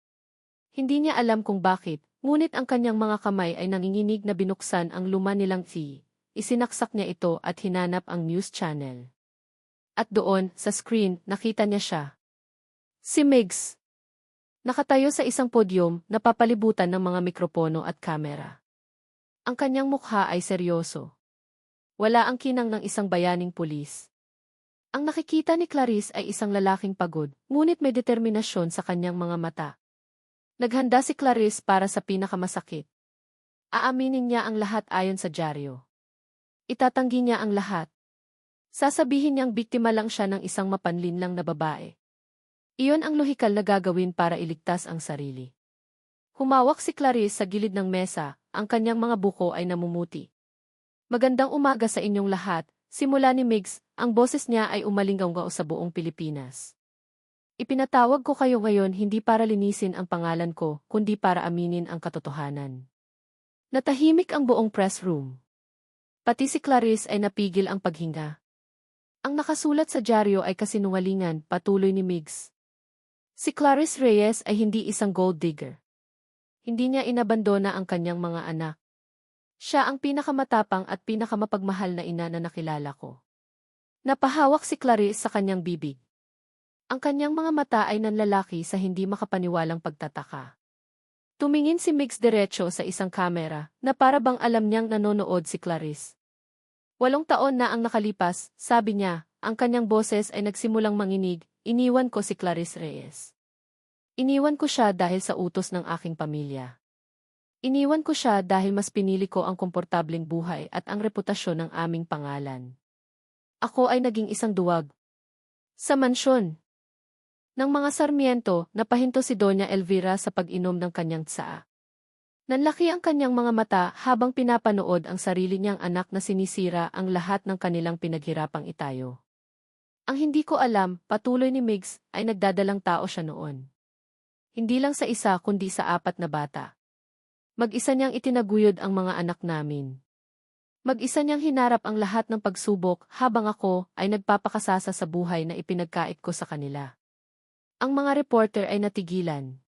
Hindi niya alam kung bakit, ngunit ang kanyang mga kamay ay nanginginig na binuksan ang luma nilang tea. Isinaksak niya ito at hinanap ang news channel. At doon, sa screen, nakita niya siya. Si Migs. Nakatayo sa isang podyum, napapalibutan ng mga mikropono at kamera. Ang kanyang mukha ay seryoso. Wala ang kinang ng isang bayaning pulis. Ang nakikita ni Clarice ay isang lalaking pagod, ngunit may determinasyon sa kanyang mga mata. Naghanda si Clarice para sa pinakamasakit. Aaminin niya ang lahat ayon sa dyaryo. Itatanggi niya ang lahat. Sasabihin niyang biktima lang siya ng isang mapanlinlang na babae. Iyon ang lohikal na gagawin para iligtas ang sarili. Humawak si Clarice sa gilid ng mesa, ang kanyang mga buko ay namumuti. Magandang umaga sa inyong lahat, simula ni Migs, ang boses niya ay umalinggaw sa buong Pilipinas. Ipinatawag ko kayo ngayon hindi para linisin ang pangalan ko, kundi para aminin ang katotohanan. Natahimik ang buong press room. Pati si Clarice ay napigil ang paghinga. Ang nakasulat sa dyaryo ay kasinungalingan, patuloy ni Migs. Si Clarice Reyes ay hindi isang gold digger. Hindi niya inabandona ang kanyang mga anak. Siya ang pinakamatapang at pinakamapagmahal na ina na nakilala ko. Napahawak si Clarice sa kanyang bibig. Ang kanyang mga mata ay nanlalaki sa hindi makapaniwalang pagtataka. Tumingin si Migs diretso sa isang kamera, na para bang alam niyang nanonood si Clarice. 8 taon na ang nakalipas, sabi niya, ang kanyang boses ay nagsimulang manginig, iniwan ko si Clarice Reyes. Iniwan ko siya dahil sa utos ng aking pamilya. Iniwan ko siya dahil mas pinili ko ang komportableng buhay at ang reputasyon ng aming pangalan. Ako ay naging isang duwag. Sa mansyon ng mga Sarmiento, napahinto si Doña Elvira sa pag-inom ng kanyang tsaa. Nanlaki ang kanyang mga mata habang pinapanood ang sarili niyang anak na sinisira ang lahat ng kanilang pinaghirapang itayo. Ang hindi ko alam, patuloy ni Migs, ay nagdadalang tao siya noon. Hindi lang sa isa kundi sa 4 na bata. Mag-isa niyang itinaguyod ang mga anak namin. Mag-isa niyang hinarap ang lahat ng pagsubok habang ako ay nagpapakasasa sa buhay na ipinagkait ko sa kanila. Ang mga reporter ay natigilan.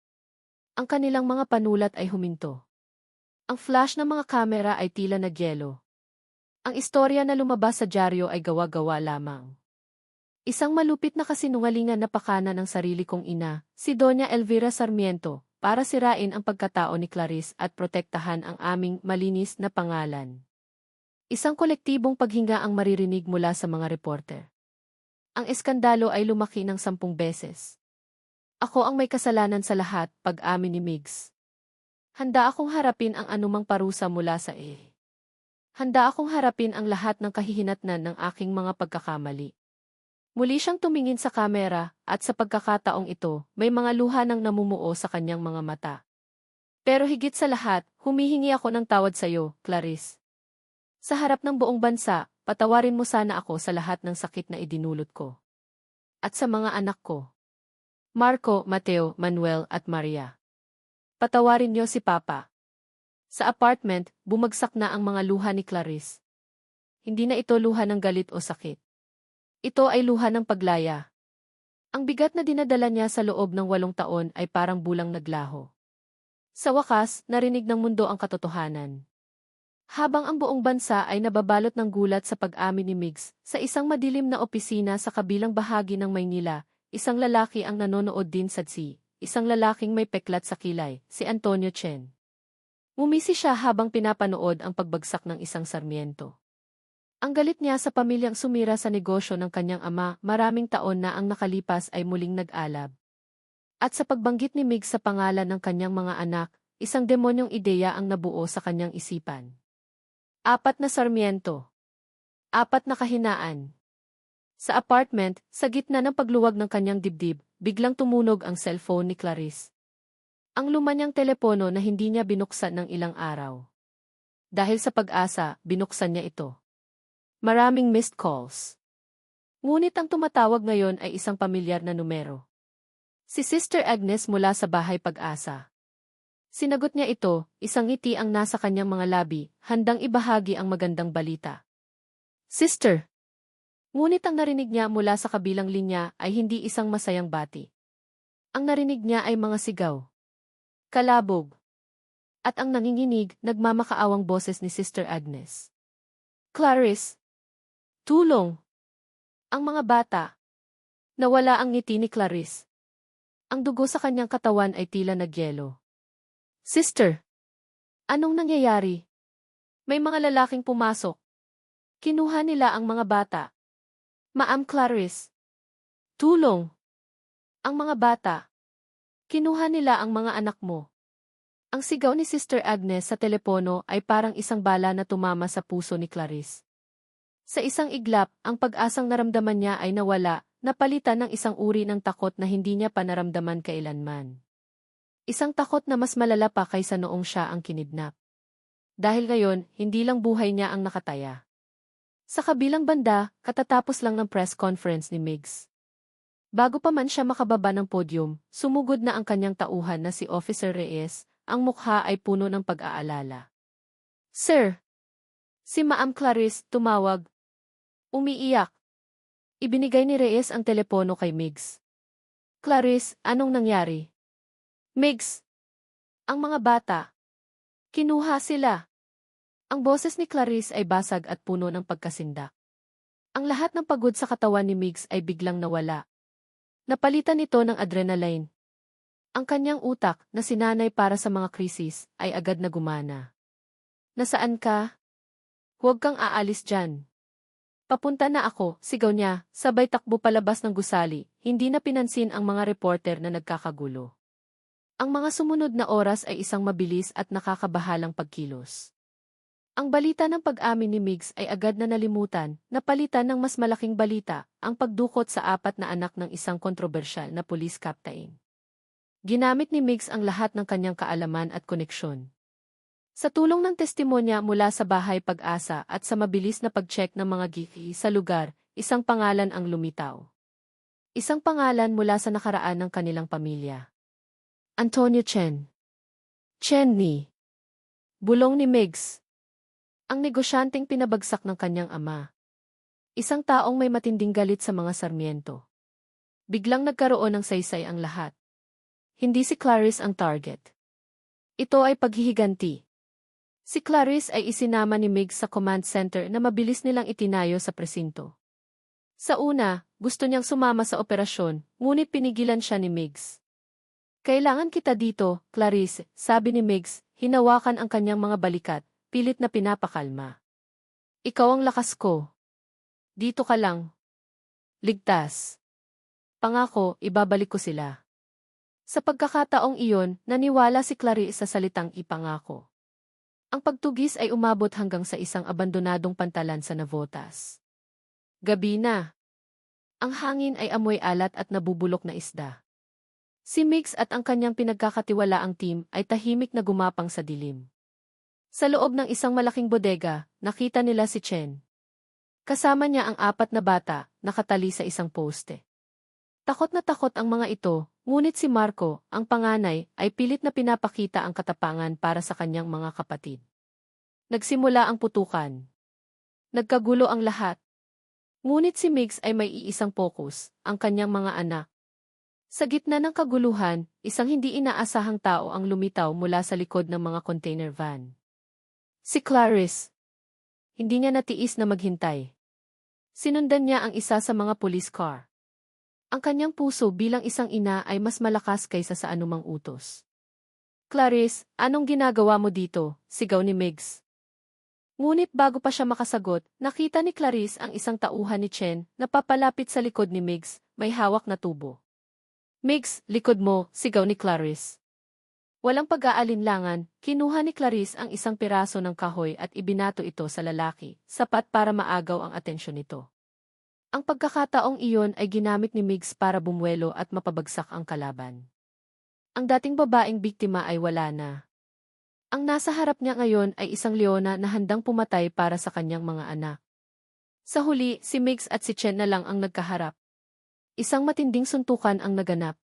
Ang kanilang mga panulat ay huminto. Ang flash ng mga kamera ay tila nagyelo. Ang istorya na lumabas sa dyaryo ay gawa-gawa lamang. Isang malupit na kasinungalingan na pakana ng sarili kong ina, si Doña Elvira Sarmiento, para sirain ang pagkatao ni Clarice at protektahan ang aming malinis na pangalan. Isang kolektibong paghinga ang maririnig mula sa mga reporter. Ang eskandalo ay lumaki ng 10 beses. Ako ang may kasalanan sa lahat, pag-amin ni Migs. Handa akong harapin ang anumang parusa mula sa Handa akong harapin ang lahat ng kahihinatnan ng aking mga pagkakamali. Muli siyang tumingin sa kamera, at sa pagkakataong ito, may mga luha nang namumuo sa kanyang mga mata. Pero higit sa lahat, humihingi ako ng tawad sa iyo, Clarice. Sa harap ng buong bansa, patawarin mo sana ako sa lahat ng sakit na idinulot ko. At sa mga anak ko. Marco, Mateo, Manuel at Maria. Patawarin niyo si Papa. Sa apartment, bumagsak na ang mga luha ni Clarice. Hindi na ito luha ng galit o sakit. Ito ay luha ng paglaya. Ang bigat na dinadala niya sa loob ng 8 taon ay parang bulang naglaho. Sa wakas, narinig ng mundo ang katotohanan. Habang ang buong bansa ay nababalot ng gulat sa pag-amin ni Migs, sa isang madilim na opisina sa kabilang bahagi ng Maynila, isang lalaki ang nanonood din sa isang lalaking may peklat sa kilay, si Antonio Chen. Umisi siya habang pinapanood ang pagbagsak ng isang sarmiento. Ang galit niya sa pamilyang sumira sa negosyo ng kanyang ama, maraming taon na ang nakalipas ay muling nag-alab. At sa pagbanggit ni Mig sa pangalan ng kanyang mga anak, isang demonyong ideya ang nabuo sa kanyang isipan. 4 na sarmiento. 4 na kahinaan. Sa apartment, sa gitna ng pagluwag ng kanyang dibdib, biglang tumunog ang cellphone ni Clarice. Ang luma niyang telepono na hindi niya binuksan ng ilang araw. Dahil sa pag-asa, binuksan niya ito. Maraming missed calls. Ngunit ang tumatawag ngayon ay isang pamilyar na numero. Si Sister Agnes mula sa Bahay Pag-asa. Sinagot niya ito, isang ngiti ang nasa kanyang mga labi, handang ibahagi ang magandang balita. Sister! Ngunit ang narinig niya mula sa kabilang linya ay hindi isang masayang bati. Ang narinig niya ay mga sigaw. Kalabog. At ang nanginginig, nagmamakaawang boses ni Sister Agnes. Clarice! Tulong! Ang mga bata. Nawala ang ngiti ni Clarice. Ang dugo sa kanyang katawan ay tila nagyelo. Sister! Anong nangyayari? May mga lalaking pumasok. Kinuha nila ang mga bata. Ma'am Clarice! Tulong! Ang mga bata. Kinuha nila ang mga anak mo. Ang sigaw ni Sister Agnes sa telepono ay parang isang bala na tumama sa puso ni Clarice. Sa isang iglap, ang pag-asang naramdaman niya ay nawala, napalitan ng isang uri ng takot na hindi niya pa naramdaman kailanman. Isang takot na mas malala pa kaysa noong siya ang kinidnap. Dahil ngayon, hindi lang buhay niya ang nakataya. Sa kabilang banda, katatapos lang ng press conference ni Migs. Bago pa man siya makababa ng podium, sumugod na ang kanyang tauhan na si Officer Reyes, ang mukha ay puno ng pag-aalala. Sir! Si Ma'am Clarice tumawag. Umiiyak. Ibinigay ni Reyes ang telepono kay Migs. Clarice, anong nangyari? Migs! Ang mga bata. Kinuha sila. Ang boses ni Clarice ay basag at puno ng pagkasindak. Ang lahat ng pagod sa katawan ni Migs ay biglang nawala. Napalitan nito ng adrenaline. Ang kanyang utak, na sinanay para sa mga krisis, ay agad na gumana. Nasaan ka? Huwag kang aalis dyan. Papunta na ako, sigaw niya, sabay takbo palabas ng gusali, hindi na pinansin ang mga reporter na nagkakagulo. Ang mga sumunod na oras ay isang mabilis at nakakabahalang pagkilos. Ang balita ng pag-amin ni Migs ay agad na nalimutan, napalitan ng mas malaking balita, ang pagdukot sa 4 na anak ng isang kontrobersyal na police captain. Ginamit ni Migs ang lahat ng kanyang kaalaman at koneksyon. Sa tulong ng testimonya mula sa Bahay Pag-asa at sa mabilis na pag-check ng mga GIFI sa lugar, isang pangalan ang lumitaw. Isang pangalan mula sa nakaraan ng kanilang pamilya. Antonio Chen. Chen ni. Bulong ni Migs. Ang negosyanteng pinabagsak ng kanyang ama. Isang taong may matinding galit sa mga Sarmiento. Biglang nagkaroon ng saysay ang lahat. Hindi si Clarice ang target. Ito ay paghihiganti. Si Clarice ay isinama ni Migs sa command center na mabilis nilang itinayo sa presinto. Sa una, gusto niyang sumama sa operasyon, ngunit pinigilan siya ni Migs. Kailangan kita dito, Clarice, sabi ni Migs, hinawakan ang kanyang mga balikat, pilit na pinapakalma. Ikaw ang lakas ko. Dito ka lang. Ligtas. Pangako, ibabalik ko sila. Sa pagkakataong iyon, naniwala si Clarice sa salitang ipangako. Ang pagtugis ay umabot hanggang sa isang abandonadong pantalan sa Navotas. Gabi na. Ang hangin ay amoy alat at nabubulok na isda. Si Migs at ang kanyang pinagkakatiwalaang team ay tahimik na gumapang sa dilim. Sa loob ng isang malaking bodega, nakita nila si Chen. Kasama niya ang 4 na bata, nakatali sa isang poste. Takot na takot ang mga ito, ngunit si Marco, ang panganay, ay pilit na pinapakita ang katapangan para sa kanyang mga kapatid. Nagsimula ang putukan. Nagkagulo ang lahat. Ngunit si Migs ay may iisang focus, ang kanyang mga anak. Sa gitna ng kaguluhan, isang hindi inaasahang tao ang lumitaw mula sa likod ng mga container van. Si Clarice. Hindi niya natiis na maghintay. Sinundan niya ang isa sa mga police car. Ang kanyang puso bilang isang ina ay mas malakas kaysa sa anumang utos. Clarice, anong ginagawa mo dito? Sigaw ni Migs. Ngunit bago pa siya makasagot, nakita ni Clarice ang isang tauhan ni Chen na papalapit sa likod ni Migs, may hawak na tubo. Migs, likod mo, sigaw ni Clarice. Walang pag-aalinlangan, kinuha ni Clarice ang isang piraso ng kahoy at ibinato ito sa lalaki, sapat para maagaw ang atensyon nito. Ang pagkakataong iyon ay ginamit ni Migs para bumwelo at mapabagsak ang kalaban. Ang dating babaeng biktima ay wala na. Ang nasa harap niya ngayon ay isang leona na handang pumatay para sa kanyang mga anak. Sa huli, si Migs at si Chen na lang ang nagkaharap. Isang matinding suntukan ang naganap.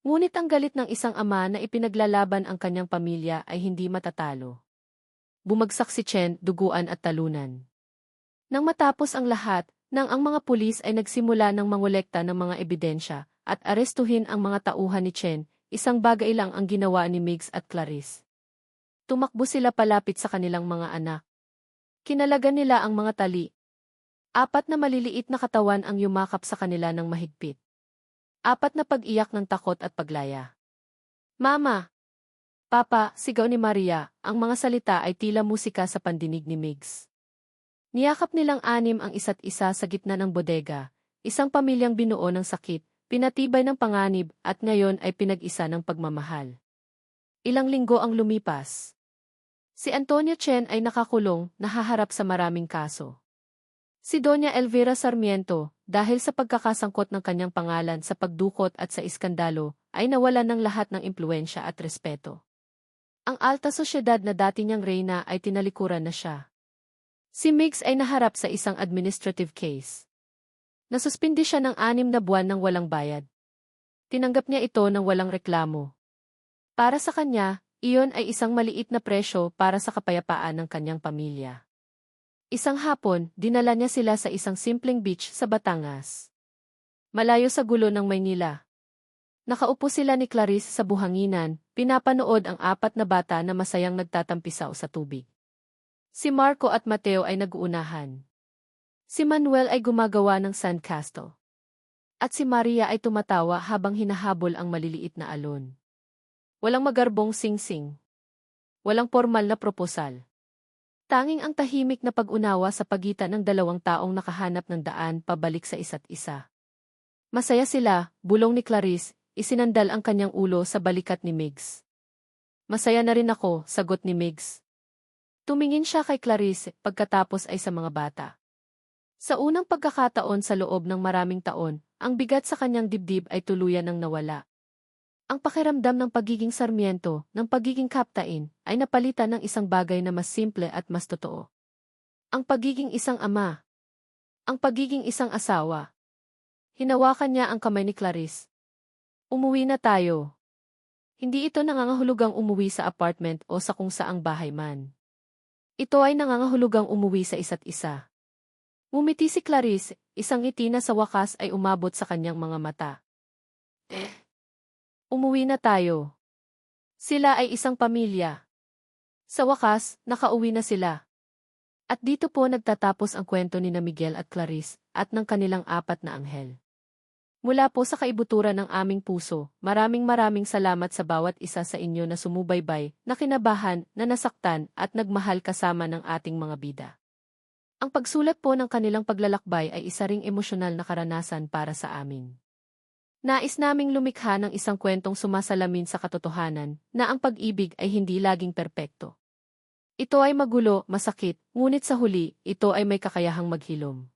Ngunit ang galit ng isang ama na ipinaglalaban ang kanyang pamilya ay hindi matatalo. Bumagsak si Chen, duguan at talunan. Nang matapos ang lahat, nang ang mga pulis ay nagsimula ng mangolekta ng mga ebidensya at arestuhin ang mga tauhan ni Chen, isang bagay lang ang ginawa ni Migs at Clarice. Tumakbo sila palapit sa kanilang mga anak. Kinalagan nila ang mga tali. 4 na maliliit na katawan ang yumakap sa kanila ng mahigpit. 4 na pag-iyak ng takot at paglaya. Mama! Papa, sigaw ni Maria, ang mga salita ay tila musika sa pandinig ni Migs. Niyakap nilang 6 ang isa't isa sa gitna ng bodega, isang pamilyang binuo ng sakit, pinatibay ng panganib at ngayon ay pinag-isa ng pagmamahal. Ilang linggo ang lumipas. Si Antonio Chen ay nakakulong, nahaharap sa maraming kaso. Si Doña Elvira Sarmiento, dahil sa pagkakasangkot ng kanyang pangalan sa pagdukot at sa iskandalo, ay nawalan ng lahat ng impluensya at respeto. Ang alta sosyedad na dati niyang reyna ay tinalikuran na siya. Si Migs ay naharap sa isang administrative case. Nasuspindi siya ng 6 na buwan ng walang bayad. Tinanggap niya ito ng walang reklamo. Para sa kanya, iyon ay isang maliit na presyo para sa kapayapaan ng kanyang pamilya. Isang hapon, dinala niya sila sa isang simpleng beach sa Batangas. Malayo sa gulo ng Maynila. Nakaupo sila ni Clarice sa buhanginan, pinapanood ang 4 na bata na masayang nagtatampisaw sa tubig. Si Marco at Mateo ay nag-uunahan. Si Manuel ay gumagawa ng sandcastle. At si Maria ay tumatawa habang hinahabol ang maliliit na alon. Walang magarbong sing-sing. Walang formal na proposal. Tanging ang tahimik na pag-unawa sa pagitan ng 2 taong nakahanap ng daan pabalik sa isa't isa. Masaya sila, bulong ni Clarice, isinandal ang kanyang ulo sa balikat ni Migs. Masaya na rin ako, sagot ni Migs. Tumingin siya kay Clarice, pagkatapos ay sa mga bata. Sa unang pagkakataon sa loob ng maraming taon, ang bigat sa kanyang dibdib ay tuluyan ng nawala. Ang pakiramdam ng pagiging Sarmiento, ng pagiging kaptain, ay napalitan ng isang bagay na mas simple at mas totoo. Ang pagiging isang ama. Ang pagiging isang asawa. Hinawakan niya ang kamay ni Clarice. Umuwi na tayo. Hindi ito nangangahulugang umuwi sa apartment o sa kung saang bahay man. Ito ay nangangahulugang umuwi sa isa't isa. Ngumiti si Clarice, isang ngiti na sa wakas ay umabot sa kanyang mga mata. Umuwi na tayo. Sila ay isang pamilya. Sa wakas, nakauwi na sila. At dito po nagtatapos ang kwento ni na Miguel at Clarice at ng kanilang 4 na anghel. Mula po sa kaibuturan ng aming puso, maraming salamat sa bawat isa sa inyo na sumubaybay, na kinabahan, na nasaktan at nagmahal kasama ng ating mga bida. Ang pagsulat po ng kanilang paglalakbay ay isa ring emosyonal na karanasan para sa amin. Nais naming lumikha ng isang kwentong sumasalamin sa katotohanan na ang pag-ibig ay hindi laging perpekto. Ito ay magulo, masakit, ngunit sa huli, ito ay may kakayahang maghilom.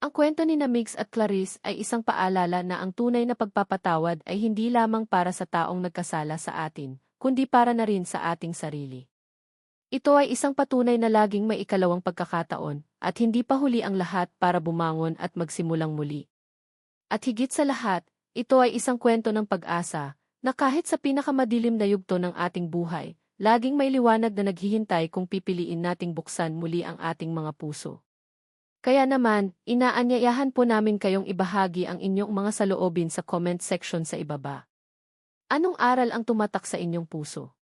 Ang kwento ni Migs at Clarice ay isang paalala na ang tunay na pagpapatawad ay hindi lamang para sa taong nagkasala sa atin, kundi para na rin sa ating sarili. Ito ay isang patunay na laging may ikalawang pagkakataon, at hindi pa huli ang lahat para bumangon at magsimulang muli. At higit sa lahat, ito ay isang kwento ng pag-asa, na kahit sa pinakamadilim na yugto ng ating buhay, laging may liwanag na naghihintay kung pipiliin nating buksan muli ang ating mga puso. Kaya naman, inaanyayahan po namin kayong ibahagi ang inyong mga saloobin sa comment section sa ibaba. Anong aral ang tumatak sa inyong puso?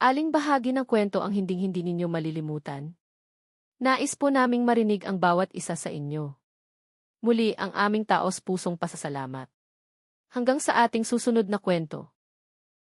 Aling bahagi ng kwento ang hinding-hindi ninyo malilimutan? Nais po naming marinig ang bawat isa sa inyo. Muli ang aming taos-pusong pasasalamat. Hanggang sa ating susunod na kwento.